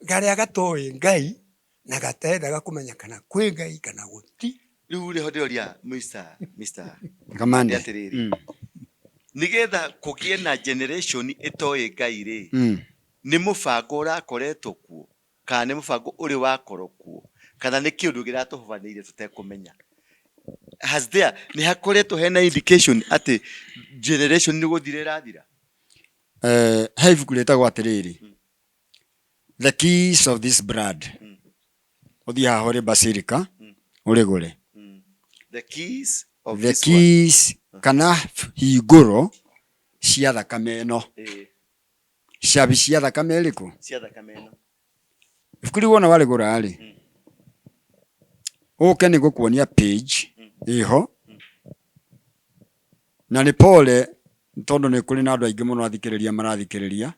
C: karĩa gatoĩ Ngai na gatendaga kũmenya kana kwĩ Ngai kana gũti rĩu rĩho ndĩroria Mr. Kamande atĩrĩrĩ nĩgetha kũgĩe na generation ĩtoĩ Ngai rĩ nĩ mũbango ũrakoretwo kuo kana nĩ mũbango ũrĩ wakorwo kuo kana nĩ kĩũndũ kĩratũhobanĩire tũtekũmenya has there nĩ hakoretwo hena indication atĩ generation nĩ gũthira ĩrathira he ibuku rĩtagwo atĩrĩrĩ The Keys of This Blood ũthiĩ haha ũrĩ Basilica ũrĩgũre The keys kana hingũro cia thakame ĩno ciabi cia thakame ĩrĩkũ cia thakame ĩno ibuku rĩu wona warĩgũra rĩ ũke nĩ gũkuonia page ĩho na nĩ pole tondũ nĩ kũrĩ na andũ aingĩ mũno marathikĩrĩria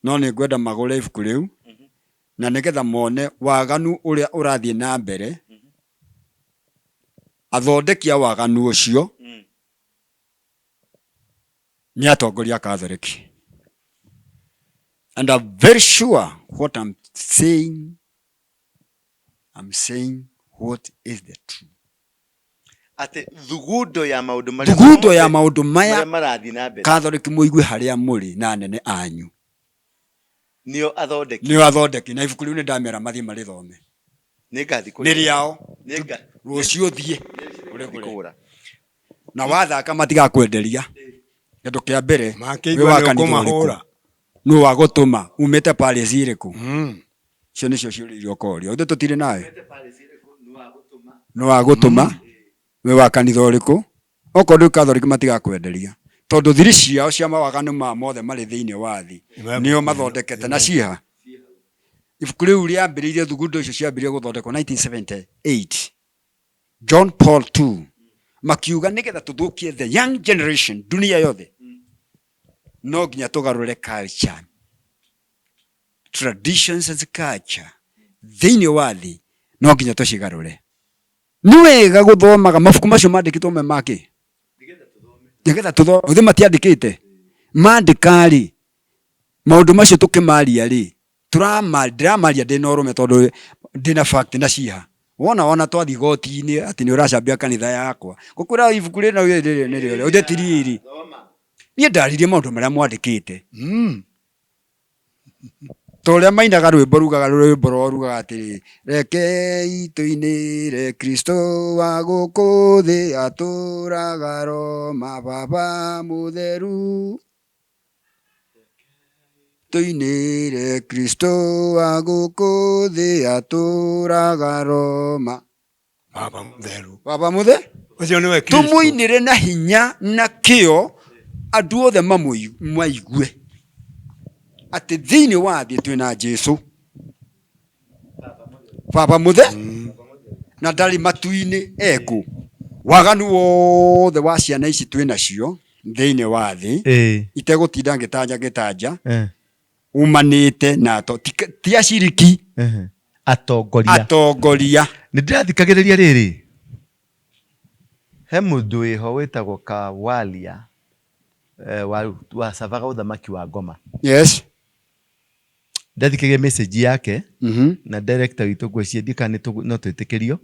C: no nĩ ngwenda magũre ibuku rĩu na nĩgetha mone waganu ũrĩa ũrathiĩ na mbere athondeki a waganu ũcio nĩ atongoria Catholic and I'm very sure what I'm saying what is the truth ate thugundo ya maũndũ maya marathi na mbere Catholic mũigue harĩa mũrĩ na nene anyu nĩo athondeki na ibuku rĩu nĩ ndamera mathiĩ marĩthome nĩ rĩao rũciũ thiĩ ũrĩgũre na wathaka matigakwenderia kĩndũ kĩa mbere wĩ wakanithũrĩkũ nũ wagũtũma umĩte Paris irĩkũ cio nĩcio ciũrĩirio korio ithuĩ tũtirĩ nawe nũ wagũtũma wĩ wakanitha ũrĩkũ okorwo ndũrĩ Catholic matigakwenderia tondũ thiri ciao cia mawaganu mothe marĩ thĩinĩ wa thĩ nĩo mathondekete na ciha ibuku rĩu rĩambĩrĩirie thugundo icio ciambĩrĩirie gũthondekwo 1978 John Paul II makiuga nĩgetha tũthũkie the young generation dunia yothe no nginya tũgarũre culture traditions and culture thĩinĩ wa thĩ no nginya tũcigarũre nĩ wega gũthomaga mabuku macio mandĩkĩtwo me makĩ nĩgetha tũthome ũthĩ matiandĩkĩte mandĩka rĩ maũndũ macio tũkĩmaria rĩ ndĩramaria ndĩna ũrũme tondũ ndĩna fact na ciha wona twathi goti-inĩ atĩ nĩ ũracambia kanitha yakwa ngũkwĩra ibuku rĩna nĩ rĩo ũthĩ tiriri niĩ ndaririe maũndũ marĩa mwandĩkĩte ta ũrĩa mainaga rwĩmbo rugaga atĩrĩ rekei tũinĩre Kristo wa gũkũ thĩ atũũraga Roma Baba mũtheru tũinĩre Kristo wa gũkũ thĩ atũũraga Roma Baba mũtheru tũmũinĩre na hinya na kĩo andũ othe maigue atĩ thĩinĩ wa thĩ twĩna Jesũ Baba mũtheru na ndarĩ matu-inĩ ekũ waganu wothe wa ciana ici twĩnacio thĩinĩ wa thĩ itegũtinda ngĩtanja umanĩte na ti aciriki
B: atongoria
A: nĩ ndĩrathikagĩrĩria rĩrĩ he mũndũ wĩho wĩtagwo Kawalia wa Savaga ũthamaki wa Ngoma.
B: Yes.
A: Ndathikagĩrĩria message yake na director witũ ngwĩciria ndikana no twĩtĩkĩrio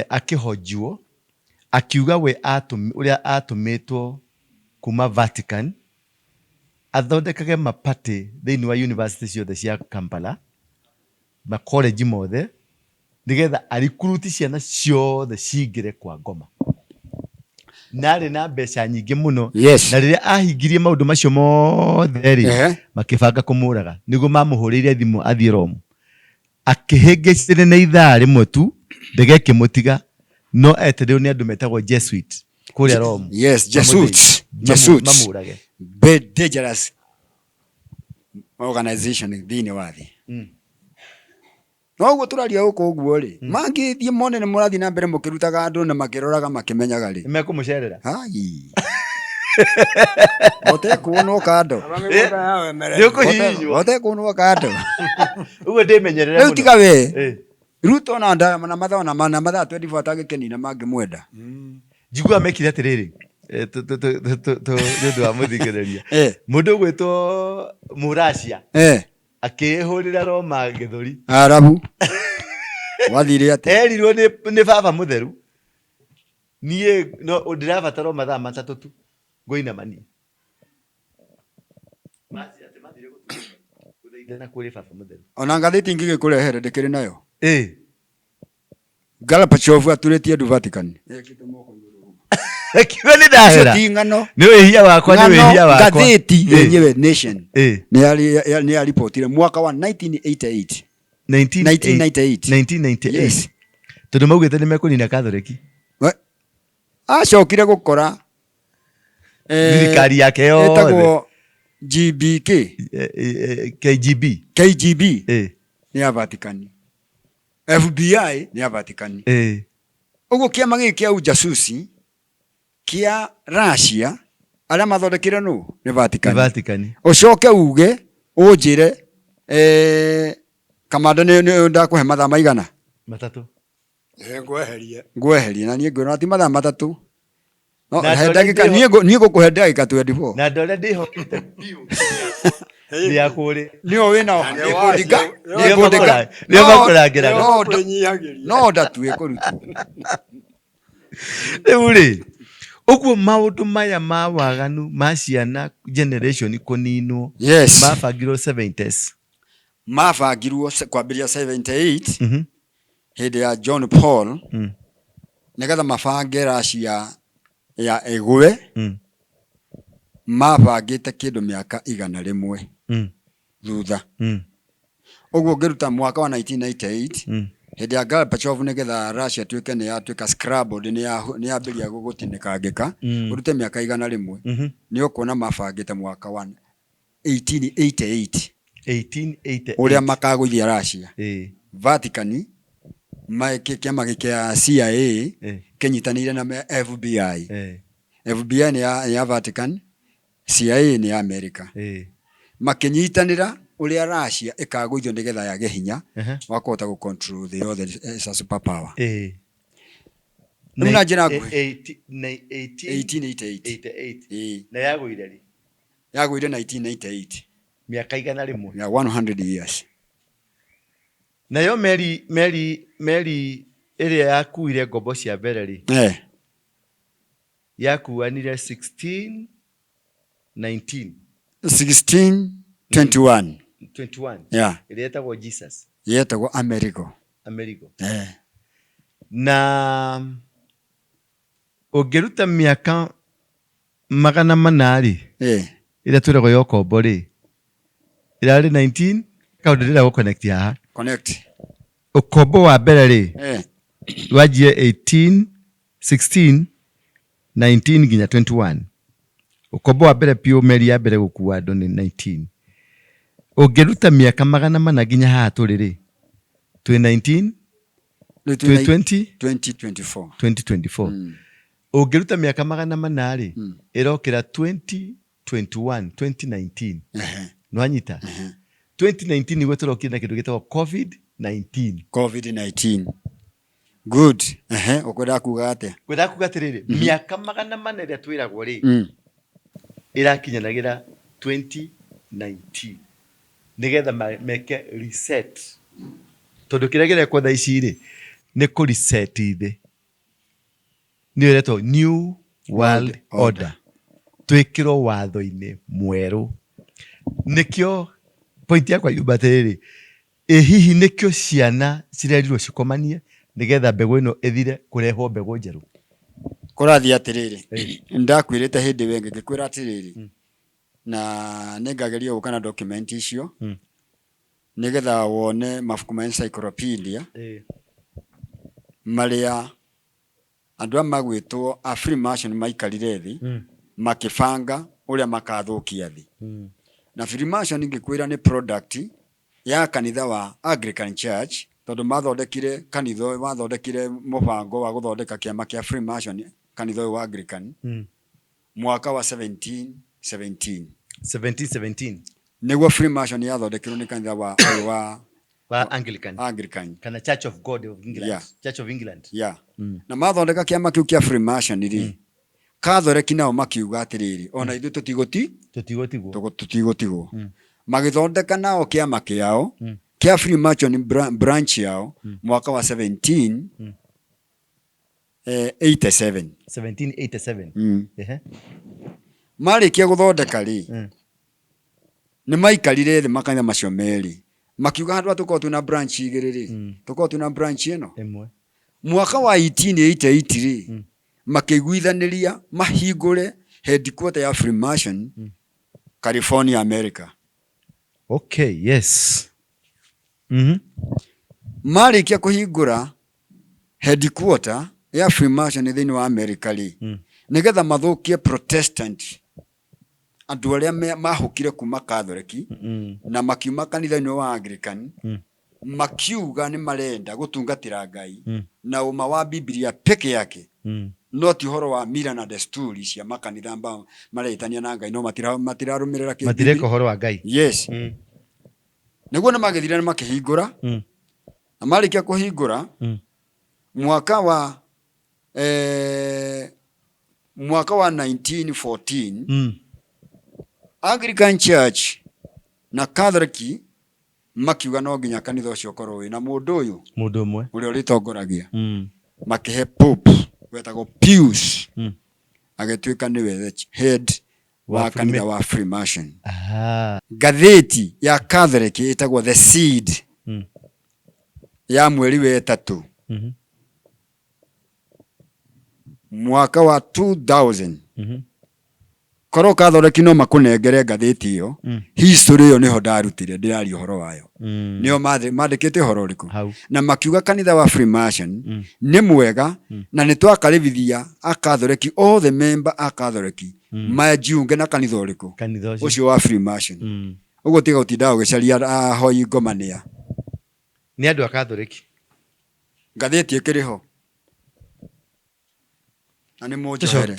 A: akĩhojwo akiuga we ũrĩa atũmĩtwo kuma Vatican athondekage mapatĩ thĩinĩ wa university ciothe cia Kampala ma college mothe nĩgetha arikuruti ciana ciothe cingĩre kwa Ngoma. Narĩ na mbeca nyingĩ mũno.
B: Yes.
A: Na rĩrĩa ahingirie maũndũ macio mothe rĩ makĩbanga kũmũraga nĩguo mamũhũrĩire thimũ athiĩ Rome. Akĩhĩngĩcire na ithaa rĩmwe tu ndege ĩkĩmũtiga no etereirwo nĩ andũ metagwo Jesuit kũrĩa Rome.
B: Yes, Jesuits.
A: Mamũrage.
B: Very dangerous organization thĩinĩ wa thĩ. No ũguo tũraria gũkũ ũguo rĩ mangĩthiĩ mone nĩ mũrathiĩ na mbere mũkĩrutaga andũ na makĩroraga makĩmenyaga rĩ
A: nĩmekũmũcerera.
B: Otekuonwo kando. Otekuonwo kando.
A: Ũguo ndĩmenyerere
B: mũno. Rĩu tiga we. Ruto na nda na mathaa 24 atagĩkenina mangĩmwenda.
A: Njiguaga mekire atĩrĩrĩ nĩũndũ wa mũthikĩrĩria mũndũ ũgwĩtwo Mũracia akĩhũrĩra Roma gĩthũri
B: Arabu wathire atĩ
A: erirwo nĩ baba mũtheru niĩ no ndĩrabatara mathaa 3 tu ngũinamania gũthaithana kũrĩ baba mũtheru. Ona
B: ngathĩti ingĩgĩkũrehere ndĩkĩrĩ nayo Galapachov aturĩtie andũ Vatican.
A: Kiwe nĩ ndahera nĩ wĩhia wakwa
B: ngathĩti yenyewe Nation nĩ ya reportire mwaka wa 1998. Yes.
A: Tondũ maugĩte nĩ mekũnina Catholic
B: acokire gũkora
A: thirikari yake yothe
B: etagwo KGB nĩ ya Vatican, FBI nĩ ya Vatican. Ũguo kĩama gĩkĩ kĩa ujasusi kia Russia arĩa mathondekire nũ nĩ Vatican. Ũcoke uge ũnjĩre kamanda nĩ ndakũhe mathaa maigana
A: 3
B: ngweherie na niĩ ngwĩra ati mathaa 3 no ndagĩka niĩ ngũkũhe ndagĩka 24
A: na ndore ndĩhokete biũ nĩ yakũrĩ
B: nĩo wĩna
A: nĩ makũrangĩra
B: no ndatue kũruta
A: rĩu rĩ ũguo maũndũ maya ma waganu ma ciana generation kũninwo mabangirwo 70s
B: mabangirwo kwambĩrĩria 78 hĩndĩ ya John Paul nĩgetha mabange Russia ya ĩgwe mabangĩte kĩndũ mĩaka 100 thutha. Ũguo ngĩruta mwaka wa 1998 hĩndĩ ya Gorbachev nĩgetha Russia tuĩke nĩ yatuĩka scrambled nĩ yambĩrĩria gũgũtinĩkangĩka ũrute mĩaka 100 nĩ ũkuona mabangĩte mwaka wa 1888 ũrĩa makagũithia Russia. Vatican kĩama kĩa CIA kĩnyitanĩire na FBI. FBI nĩ ya Vatican, CIA nĩ ya America. Makĩnyitanĩra ũrĩa Russia ĩkagũithio nĩgetha yage hinya wa kũhota gũcontrol thĩ yothe as a super power. Nuna njĩra 1888
A: na yagũire rĩ?
B: Yagũire 1998.
A: Mĩaka 100
B: ya 100 years.
A: Nayo meri ĩrĩa yakuire ngombo cia mbere rĩ yakuanire 1621
B: yeah
A: ĩrĩa yetagwo Jesus
B: yetagwo Amerigo
A: na ũngĩruta mĩaka 400 rĩ ĩrĩa twĩragwo ya ũkombo rĩ ĩrarĩ 19 kaũndũ ndĩrenda gũconnect haha ũkombo wa mbere rĩ wajie 18 16 19 nginya 21 ũkombo wa mbere piũ meri ya mbere gũkua andũ nĩ 19. Ũngĩruta mĩaka 400 nginya haha tũrĩ rĩ 2019 2024 ũngĩruta mĩaka 400 rĩ ĩrokĩra 2019 nwanyita 2019 nĩguo tũrokire na kĩndũ gĩtagwo COVID
B: COVID-19. Good. Ukwenda kuga atia?
A: Kwenda kuga atiriri, miaka magana mana iria twiragwo ri irakinyanagira 2019 nigetha meke reset. Tondu kiria girekwo thaa ici ri ni ku reset ithi. Ni uretwo new world order. Twikirwo watho-ini mweru. Nikio point yakwa yumba atiriri, hihi nikio ciana cirerirwo cikomanie nigetha mbegu ino ithire kurehwo mbegu njeru?
B: Kurathi atiriri, ndakwirite hindi wenge ngikwira atiriri, na ningageria guka na document icio nigetha wone mabuku ma encyclopedia maria andu magwitwo a Freemason maikarire thi makibanga uria makathukia thi. Na Freemason ngikwira ni product ya kanitha wa Anglican Church, tondu mathondekire kanitha wathondekire mubango wa guthondeka kiama kia Freemason kanitha wa Anglican mwaka wa 1717 niguo Freemason yathondekirwo ni kanitha wa Anglican
A: kana Church of God of England. Church of England.
B: Na mathondeka kiama kiu kia Freemason ri Catholic nao makiuga atiriri, ona ithu tutigotigwo. Magithondeka nao kiama kiao kia Freemason branch yao mwaka wa 1787. Marikia guthondeka ri ni maikarire thi makanitha macio meri makiuga handu atukorwo twina branch igiri ri tukorwo twina branch ino imwe. Mwaka wa 1888 ri makiguithaniria mahingure headquarter ya Freemason California, America.
A: Okay, yes.
B: Marikia kuhingura headquarter ya Freemason thini wa America ri nigetha mathukie Protestant andu aria mahukire kuma Catholic na makiuma kanitha-ini wa Anglican makiuga ni marenda gutungatira Ngai na uma wa Biblia peke yake, no ti horo wa mira na desturi cia makanitha ambao maretania na Ngai, no matirarumirira
A: kindu matireka horo wa Ngai.
B: Yes. Niguo na magithira na makihingura na marikia kuhingura mwaka wa 1914 Anglican Church na Catholic makiuga no nginya kanitha ucio korwo wina mundu umwe uria uritongoragia. Makihe Pope wetagwo Pius agituika niwe head wa kanitha wa Freemason. Gatheti ya Catholic itagwo The Seed ya mweri wa 3 mwaka wa 2000 korwo Catholic no makunengere gatheti iyo history iyo niho ndarutire ndirari uhoro wayo nio mandikite uhoro uriku na makiuga kanitha wa Freemason ni mwega na ni twakaribithia a Catholic all the member a Catholic majiunge na kanitha uriku ucio wa Freemason. Ugo tiga utinda ugicaria ahoi ngomania
A: ni andu a Catholic
B: gatheti ikiriho ani mojohere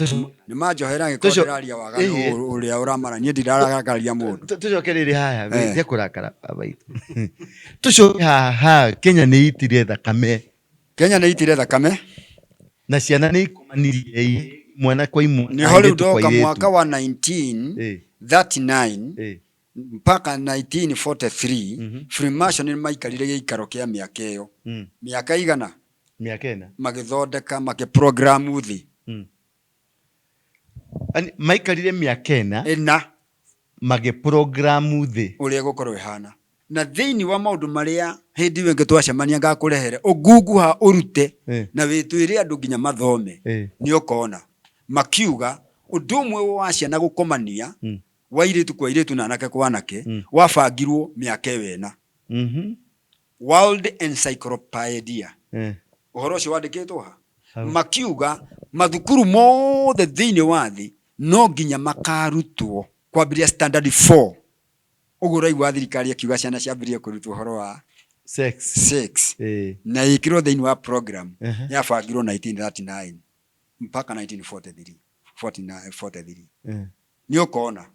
B: ni majohera ngikonderaria waganu uria uramara nie ndiraragaria mundu
A: tucokerere haya we kurakara abaitu tucoke haha Kenya ni itire thakame na ciana ni ikomanirie mwana kwa imwe
B: ni hori ndoka mwaka wa 1939 mpaka 1943 Freemason ni maikarire giikaro kia miaka iyo miaka igana magithondeka makiprogramu thi
A: ani maikarire miaka ena magiprogramu thi
B: uria gukorwo ihana na thiini wa maundu maria hindi wenge twacemania ngakurehere ugunguha urute na witwire andu nginya mathome ni ukona makiuga undu umwe wa ciana gukomania wairitu kwa iritu na anake kwa anake wabangirwo miaka wena World Encyclopedia uhoro ucio wandikitwo ha makiuga mathukuru mothe thiini wa thi no nginya makarutwo kwambiria standard 4 ugurai wa thirikari akiuga ciana ciambirie kurutwo uhoro wa sex na ikirwo thiini wa program yabangirwo 1939 mpaka 1943 ni ukona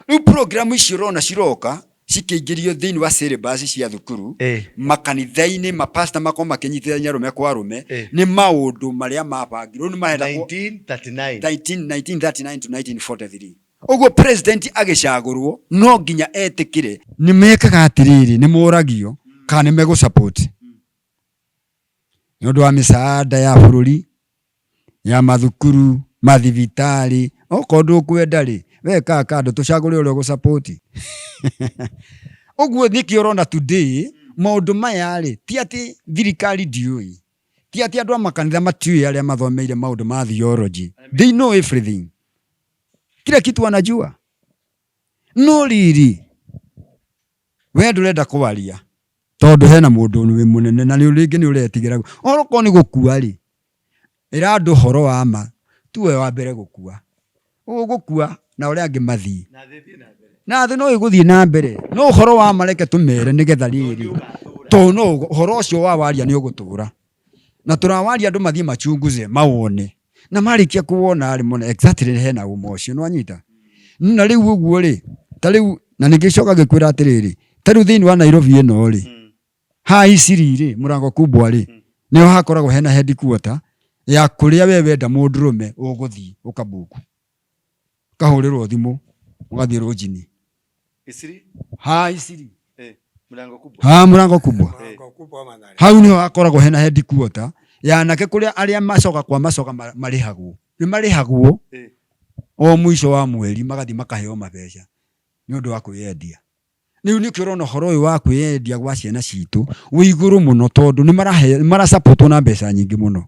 B: ni program icio rona ciroka cikĩingĩrio thĩinĩ wa syllabus cia thukuru makanitha-inĩ mapasta makoma makinyithania rume kwa rume nĩ maũndũ marĩa mabangirwo nĩ mahenda 1939 to 1943. Ũguo president agĩcagũrwo no nginya etĩkĩre nĩ mekaga atĩrĩrĩ nĩ moragio kana nĩ megũ support nĩ ũndũ wa mĩsaada ya bũrũri ya mathukuru mathibitarĩ okorwo ndũkwenda rĩ weka kando tũcagũre ũrĩa ũgũ support. Ũguo nĩkĩo ũrona today maũndũ maya rĩ ti atĩ thirikari ndiũĩ ti atĩ andũ a makanitha matiũĩ arĩa mathomeire maũndũ ma theology. They know everything. Kila kitu wanajua. No riri we ndũrenda kwaria tondũ hena mũndũ nĩ mũnene na nĩ rĩngĩ nĩ ũretigĩra orokorwo nĩ gũkua rĩ ĩra andũ horo wa ma tuwe wa mbere gũkua ũgũkua na ũrĩa angĩ mathiĩ na thĩ no ĩgũthiĩ na mbere no horo wa mareke tũmere nĩgetha rĩrĩ tondũ no horo ũcio wa waria nĩ ũgũtũra na tũrawaria andũ mathiĩ machunguze mawone na marĩkia kuona rĩ mona exactly hena ũmo ũcio nĩ wanyita na rĩu ũguo rĩ ta rĩu na nĩngĩcoka gĩkwĩra atĩrĩrĩ ta rĩu thĩinĩ wa Nairobi ĩno rĩ ha isiri rĩ mũrango kubwa rĩ nĩho hakoragwo hena headquarter ya kũrĩa we wenda mũndũrũme ũgũthiĩ ũkabuku kahũrĩrwo thimũ ũgathiĩ rũnjini isiri ha isiri mũrango kubwa hau nĩho hakoragwo hena headquarter ya nake kũrĩa arĩa macoka kwa macoka marĩhagwo nĩ marĩhagwo o mũico wa mweri magathiĩ makaheo mabeca nĩ ũndũ wa kwĩyendia. Rĩu nĩkĩo ũrona ũhoro ũyũ wa kwĩyendia gwa ciana citũ wĩ igũrũ mũno tondũ nĩ mara support na mbeca nyingĩ mũno.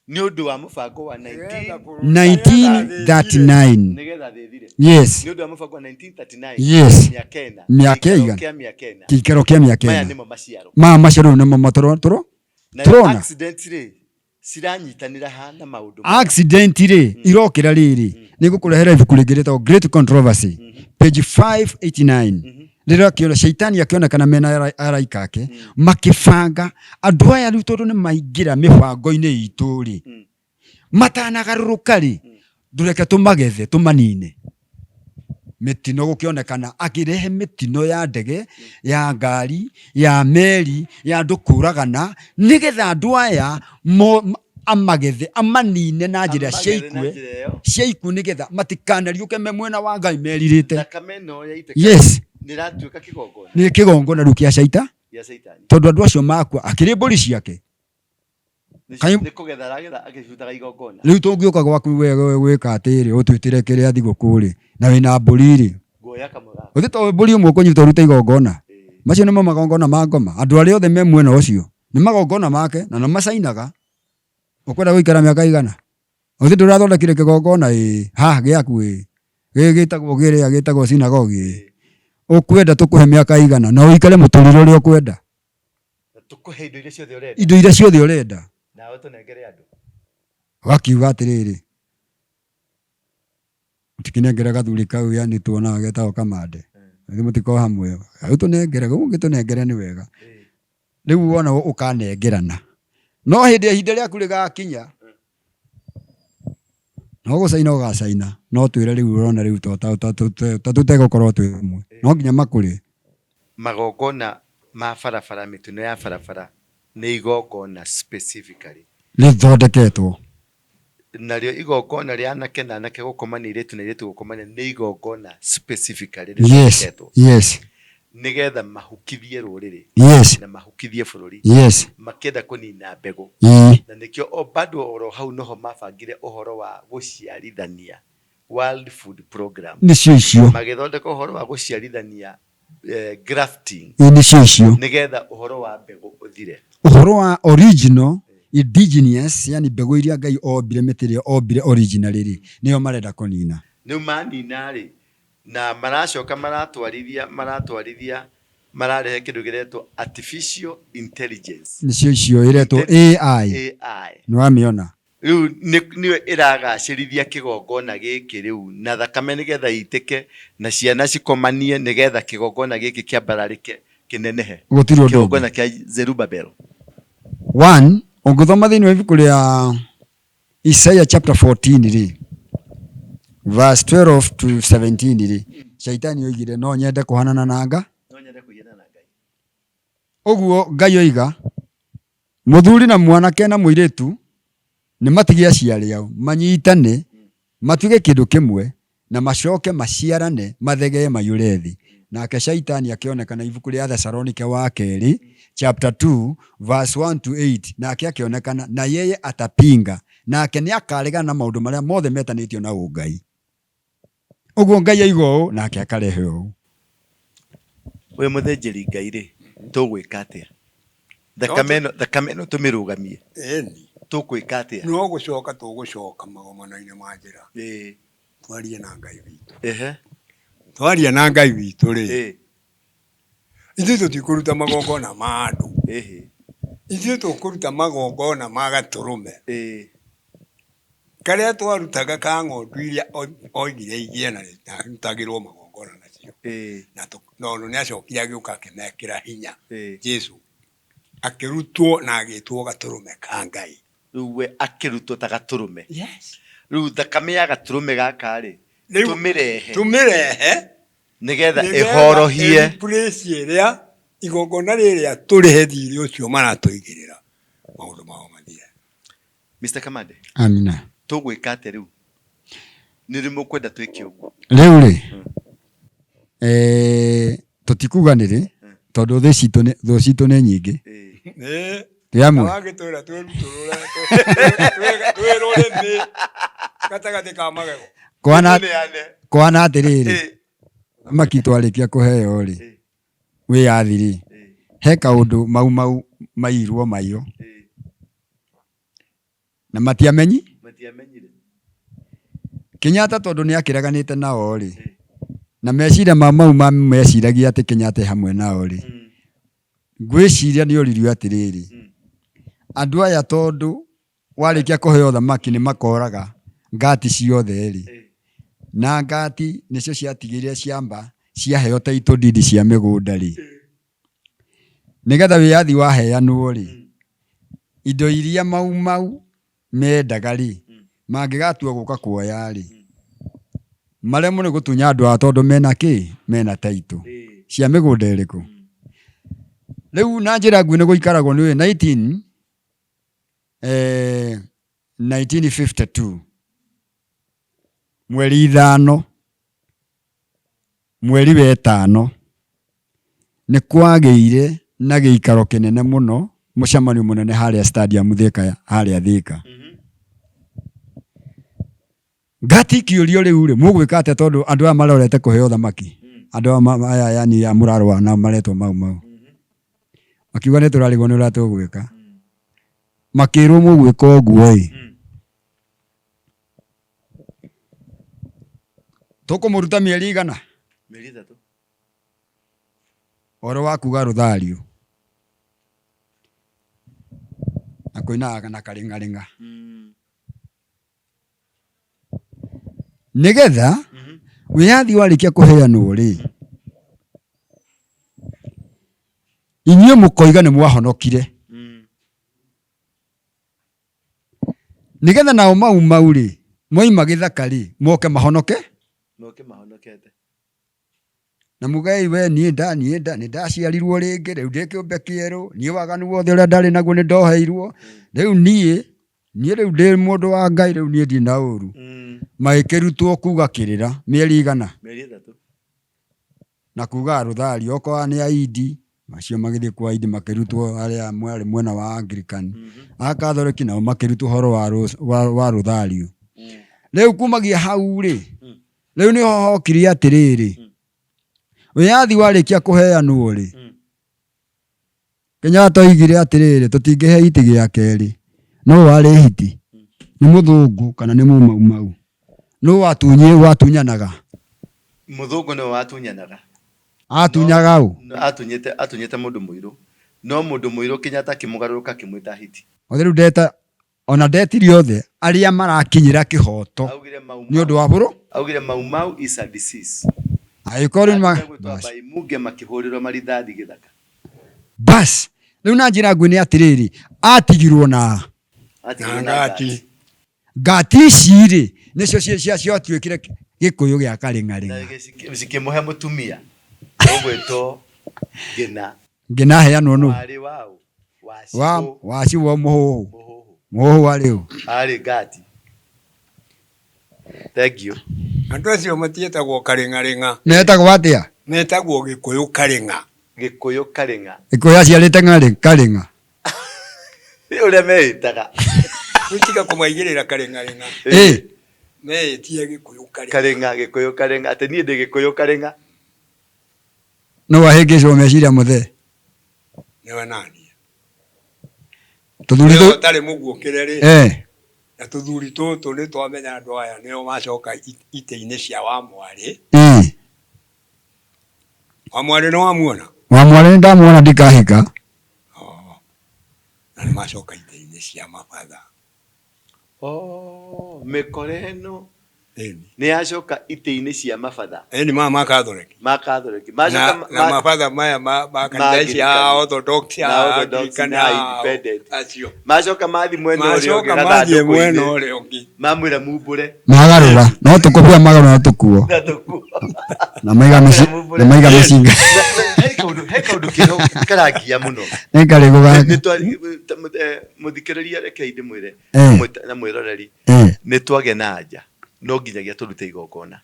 A: Nĩ ũndũ wa mũbango wa
B: 1939
A: nĩgetha thĩthire.
B: Yes.
A: Nĩ ũndũ wa mũbango wa 1939
B: yes.
A: Mĩaka ĩna.
B: Kĩikaro kĩa mĩaka ĩna.
A: Maya nĩmo maciaro.
B: Maciaro nĩmo matũrona.
A: Accident rĩ ciranyitanĩra hana maũndũ.
B: Accident rĩ irokĩra rĩrĩ nĩ gũkũrehera ibuku rĩngĩ rĩtagwo Great Controversy page 589. Rĩrĩa kĩona shaitani akĩonekana mena araika ake makĩbanga andũ aya rĩu tondũ nĩ maingĩra mĩbango-inĩ itũ rĩ matanagarũrũka rĩ ndũreke tũmagethe tũmanine. Mĩtino gũkĩonekana akĩrehe mĩtino ya ndege ya ngari ya meri ya andũ kũragana nĩgetha andũ aya amagethe amanine na njĩra ciaikue nĩgetha matikanariũke me mwena wa Ngai merirĩte. Yes. Nĩ kĩgongona rĩu kĩa shaita tondũ andũ acio makua akĩrĩ mbũri ciake
A: nĩ kũgetha aragetha agĩcutaga igongona.
B: Rĩu tũngĩũka gwaku wewe gwĩka atĩrĩ ũtwĩtĩre kĩrĩa thigũkũ rĩ na wĩna mbũri rĩ ũthĩ to mbũri ũmwe ũkũnyita ũruta igongona macio nĩmo magongona ma ngoma. Andũ arĩa othe me mwena ũcio nĩ magongona make na nĩ macainaga. Ũkwenda gũikara mĩaka igana ũthĩ ndũrathondekire kĩgongona ha gĩaku gĩtagwo gĩrĩa gĩtagwo sinagogi ũkwenda tũkũhe mĩaka igana na ũikare mũtũrĩre ũrĩa ũkwenda
A: tũkũhe
B: indo iria ciothe ũrenda
A: nawe tũnengere andũ.
B: Wakiuga atĩrĩrĩ mũtikinengere gathuri kau yani tuonaga getagwo kamande nĩ mũtiko hamwe rĩu tũnengere ũngĩtũnengere nĩ wega. Rĩu wona ũkanengerana no hĩndĩ ihinda rĩaku rĩgakinya no gũcaina ũgacaina no twĩre rĩu ũrona rĩu tũtegũkorwo twĩ ũmwe no nginya makũrĩ.
A: Magongona ma barabara mĩtino ya barabara nĩ igongona specifically
B: rĩthondeketwo
A: narĩo igongona rĩa anake na anake gũkomania airĩtu na airĩtu gũkomania nĩ igongona specifically
B: rĩthondeketwo. Yes.
A: Nĩgetha mahukithie rũrĩrĩ na mahukithie bũrũri makĩenda kũnina mbegũ na nĩkĩo o bado oro hau noho mabangire ũhoro wa gũciarithania World Food Program
B: nĩcio icio
A: magĩthondeka ũhoro wa gũciarithania grafting
B: nĩcio icio
A: nĩgetha ũhoro wa mbegũ ũthire.
B: Ũhoro wa original indigenous yani mbegũ iria Ngai ombire mĩtĩrĩ ombire original rĩ nĩyo marenda kũnina.
A: Nĩu manina rĩ na maracoka maratwarithia mararehe kĩndũ gĩretwo artificial intelligence.
B: Nĩcio icio iretwo AI. Nĩwamĩona
A: rĩu nĩyo ĩragacĩrithia kĩgongona gĩkĩ rĩu na thakame nĩgetha itĩke na ciana cikomanie nĩgetha kĩgongona gĩkĩ kĩambararĩke kĩnenehe. Kĩgongona kĩa Zerubabel.
B: One ũngĩthoma thĩinĩ wa ibuku rĩa Isaiah chapter 14 rĩ verse 12 to 17 rĩ Shaitani oigire no nyende kuhanana na Ngai.
A: No nyende kuigana na Ngai.
B: Oguo Ngai oiga muthuri na mwanake na muiritu ni matigie aciari ao manyitane matuge kindu kimwe na macoke maciarane mathegee mayure thi. Nake Shaitani akionekana ibuku ria Thesalonike wa keri chapter 2 verse 1 to 8 nake akionekana na yeye atapinga nake ni akaregana na maundu maria mothe metanitio na Ngai. Oguo Ngai aigo nake akarehe o.
A: We muthenjeri Ngai ri tugwika atia? Thakameno tumirugamie.
C: Eni.
A: Tugwika atia?
C: No gucoka tugucoka magomano-ini ma njira. Twarie na Ngai witu. Twaria na Ngai witu ri. Ithuĩ tutikuruta magongona ma andu. Ithuĩ tukuruta magongona ma gaturume. Karia twarutaga ka ng'ondu iria oigire igie na rutagirwo magongona nacio. Na no ni acokire agiuka akimekira hinya. Jesu akirutwo na agitwo gaturume ka Ngai.
A: Riu we akirutwo ta gaturume.
C: Yes.
A: Riu thakame ya gaturume gaka ri tumirehe nigetha ihorohie
C: place iria igongona riria turihe thiri ucio maratuigirira maundu mao mathire.
A: Mr. Kamande.
B: Amina.
A: Tugwika atia riu? Niri mukwenda twike uguo.
B: Riu ri tutikuga niri tondu thu citu ni nyingi. Tiamwe.
C: Wagitura twirutulura twirore ni gatagati ka magego.
B: Kwana atiriri makitwarikia kuheo ri wiyathiri he kaundu mau mairwo mayo na matiamenyire Kenyatta tondu ni akiraganite nao ri na meciria mau meciragia ati Kenyatta hamwe nao ri ngwiciria ni oririo atiriri andu aya tondu warikia kuheo thamaki ni makoraga ngati ciothe ri na ngati nicio ciatigire ciamba ciaheo taito ndindi cia migunda ri nigetha wiyathi waheanwo ri indo iria mau mendaga ri mangigatua guka kuoya ri maremo ni gutunya andu a tondu mena taito cia migunda iriku. Riu na njira nguo ni guikaragwo ni 1952 mweri 5 mweri wa 5 ni kwageire na giikaro kinene muno mucemanio munene haria stadium Thika haria Thika. Ngati kiurio riu ri mugwika ate tondu andu aya marorete kuheo thamaki andu aya yani amurarwa na maretwo mau makiuga ni turarigwo ni uria tugwika makirwo mugwika uguo tukumuruta mieri igana
A: mieri 3
B: oro wakuga ruthario akoinaga na karingaringa nigetha wiyathi warikia kuheanwo ri inyuĩ mukoiga ni mwahonokire nigetha nao mau ri moima githaka ri moke mahonokete na mugai we nie ndaciarirwo ringi riu ndi kiumbe kieru nie waganu wothe uria ndari naguo ni ndoheirwo riu nie riu ndi mundu wa Ngai riu nie ndi na uru magikirutwo kuga kirira mieri igana
A: mieri 3
B: na kuga ruthario okwa ni aidi macio magithie kwa aidi makirutwo aria mwari mwena wa Anglican akathoreki nao makirutwo horo wa ruthario riu kumagia hau ri riu ni hohokiri atiriri wiyathi warikia kuheanwo ri Kenyatta oigire atiriri tutingihe iti gia keri no wari hiti ni muthungu kana ni mau no watunyanaga
A: muthungu no watunyanaga
B: atunyaga u
A: atunyete mundu muiru no mundu muiru Kenyatta kimugaruruka kimwita hiti
B: othe ndeta ona ndetiri othe aria marakinyira kihoto ni undu wa buru
A: augire mau is a disease
B: aikori
A: muge makihurirwo marithathi githaka
B: bas riu na njira nguo ni atiriri atigirwo na
C: ngati
B: ngati ciri nicio cia tuikire Gikuyu gya Karingaringa.
A: Na zikimuhe mutumia. Ogweto Ngina.
B: Ngina heanwo nu.
A: Wari wao.
B: Waciwo muhuhu wariu.
A: Ari gati. Thank you.
C: Andu acio matietagwo Karingaringa.
B: Metagwo atia?
C: Metagwo Gikuyu Karinga.
A: Gikuyu Karinga.
B: Gikuyu aciarite Karinga.
A: Uria meitaga.
C: Witika kumaigirira Karingaringa. Metie Gikuyu
A: Karinga. Gikuyu Karinga. Ati nie ndi Gikuyu Karinga.
B: No wahingicwo meciria muthe.
C: Niwe nani?
B: Tuthuri tu
C: tari muguokire ri. Na tuthuri tutu ni twamenya andu aya nio macoka ite-ini cia Wamwari. Wamwari no wamuona? Wamwari
B: ndamuona ndikahika.
C: Na ni macoka ite-ini cia mabadha.
A: Mikoreno. Ni acoka ite-ini cia mabadha.
C: Ni mama Catholic.
A: Macoka
C: na mabadha maya makanisa ya Orthodox ya
A: independent.
C: Acio.
A: Macoka mathi mwena uri ungi. Mamwira mumbure.
B: Magarura. No tukubia magarura na tukuo. Na maiga micinga.
A: He kaundu kiro karagia muno.
B: Ekari guga.
A: Muthikiriria reke ndimwire na mwiroreri. Ni twage na nja. No nginyagia turute igongona.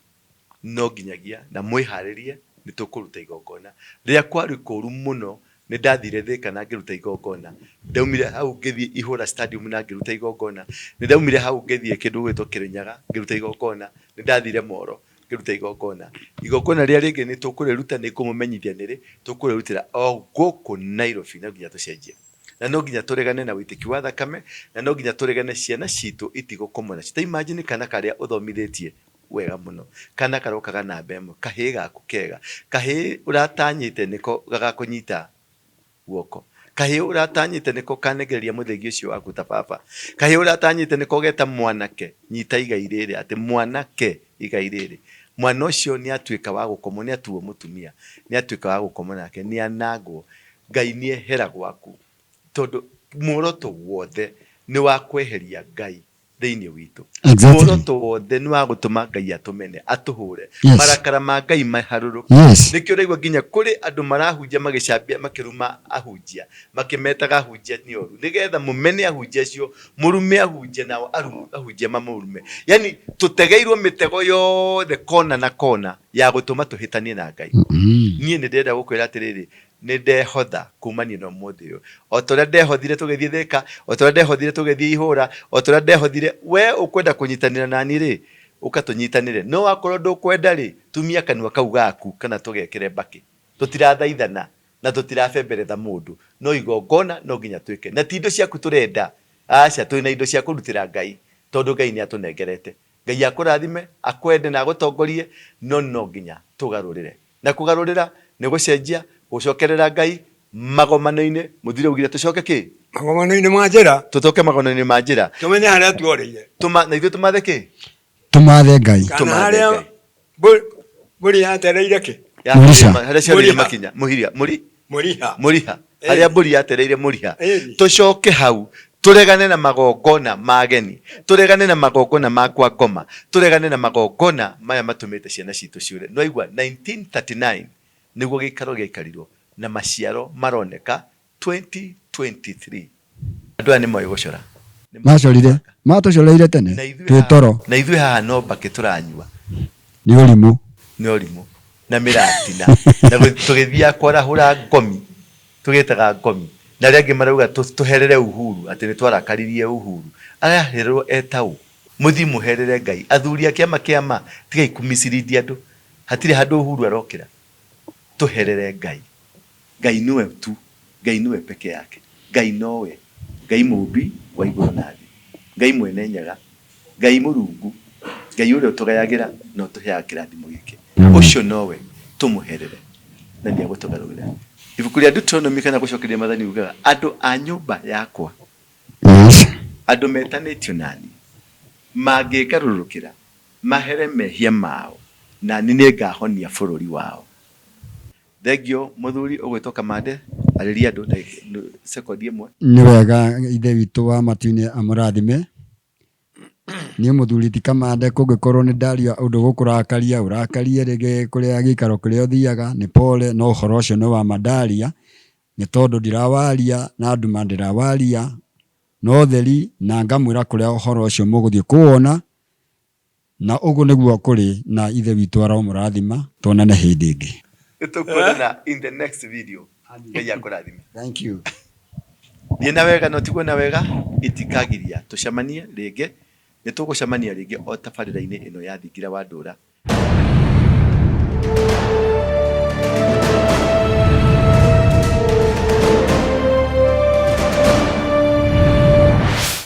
A: No nginyagia na mwiharirie ni tukuruta igongona. Riria kwari kuru muno ni ndathire Thika na ngiruta igongona. Ndaumire hau ngithie Ihura stadium na ngiruta igongona. Ni ndaumire hau ngithie kindu gwitwo Kirinyaga ngiruta igongona. Ni ndathire Moro ngiruta igongona. Igongona ria ringi ni tukuriruta ni kumumenyithia niri tukurirutira o guku Nairobi na nginya tucenjie. Na no nginya turegane na witiki wa thakame, na no nginya turegane ciana citu itigokomona. Cita imagine kana karia uthomithitie wega muno. Kana karokaga na bemo kahi gaku kega. Kahi uratanyite niko gagakunyita guoko. Kahi uratanyite niko kanegeria muthegi ucio waku ta baba. Kahi uratanyite niko geta mwanake nyita igairire ati mwanake igairire. Mwana ucio ni atuika wa gukomo ni atuo mutumia. Ni atuika wa gukomo nake ni anagwo. Ngai ni ehera gwaku. Todo muoroto wothe ni wa kweheria Ngai thiini witu. Muoroto wothe ni wa gutuma Ngai atumene atuhure. Marakara ma Ngai maharuruku. Nikio raigwa nginya kuri andu marahunjia magicambia makiruma ahunjia makimetaga ahunjia ni oru nigetha mumene ahunjia cio murume ahunjia nao ahunjia mamurume. Yani tutegeirwo mitego yothe kona na kona ya gutuma tuhitanie na Ngai. Nie ni ndenda gukwira atiriri ni ndehotha kumania na muthi uyu. O toria ndehothire tugithie Thika, o toria ndehothire tugithie Ihura, o toria ndehothire we ukwenda kunyitanira nani ri ukatunyitanire. No wakorwo ndukwenda ri tumia kanua kau gaku kana tugekere mbaki. Tutirathaithana na tutirabemberetha mundu. No igongona no nginya twike. Na ti indo ciaku turenda. Aca twina indo cia kurutira Ngai tondu Ngai ni atunengerete. Ngai akurathime akwende na agutongorie no nginya tugarurire. Na kugarurira ni gucenjia gucokerera Ngai magomano-ini. Muthire ugire tucoke ki
C: magomano-ini ma njira,
A: tutoke magomano-ini ma njira,
C: tumenye haria tuorire
A: na ithuĩ tumathe ki
B: tumathe Ngai
C: kana haria mburi yatereire ki
A: haria ciothe makinya muriha haria mburi yatereire muriha. Tucoke hau turegane na magongona mageni, turegane na magongona makwa ngoma, turegane na magongona maya matumite ciana citu ciure. No igwa 1939 niguo gikaro giakarirwo na maciaro maroneka 2023. Andu aya ni moyo gucora
B: macorire matucoreire tene twitoro
A: na ithuĩ haha no mbake turanyua
B: ni ũrimũ
A: na mĩratina na tũgĩthia kwarahũra ngomi tũgĩtaga ngomi na arĩa angĩ marauga tũherere Uhuru atĩ nĩ twarakaririe Uhuru. Arahererwo etau muthi muherere Ngai. Athuri a kĩama tigai kumicirithia andũ. Hatirĩ handũ Uhuru arokĩra. Tuherere Ngai. Ngai niwe tu, Ngai niwe peke yake. Ngai nowe, Ngai mũmbi wa igũrũ na thĩ, Ngai mwene nyaga, Ngai Mũrungu, Ngai ũrĩa ũtũgayagĩra na ũtũheaga kĩrathimo gĩkĩ. Ũcio nowe tũmũherere na nĩ agũtũgarũrĩra. Ibuku rĩa Deuteronomy kana gũcokeria Mathani ugaga andũ a nyũmba yakwa, andũ metanĩtio nani mangĩngarũrũkĩra mahere mehia mao na niĩ nĩngahonia bũrũri wao. Thengio muthuri ugwitwo Kamande ariria andu na sekondi imwe.
B: Ni wega ithe witu wa matine amurathime Niĩ mũthuri ti Kamande kũngĩkorwo nĩ ndaria ũndũ gũkũrakaria ũrakarie rĩngĩ kũrĩa gĩikaro kĩrĩa ũthiaga nĩ pole, no ũhoro ũcio nĩ wa mandaria nĩ tondũ ndirawaria na nduma ndĩrawaria no theri na ngamwĩra kũrĩa ũhoro ũcio mũgũthiĩ kuona, na ũguo nĩguo kũrĩ na ithe witũ aromũrathima tuonane hĩndĩ ĩngĩ.
A: Tũkwonana in the next video. Ngai akũrathime.
B: Thank you.
A: Thiĩ na wega no tigwo na wega itikagiria tucemanie rĩngĩ, nĩ tũgũcemania rĩngĩ o tabarĩra-inĩ ĩno ya Thingira wa Ndũra.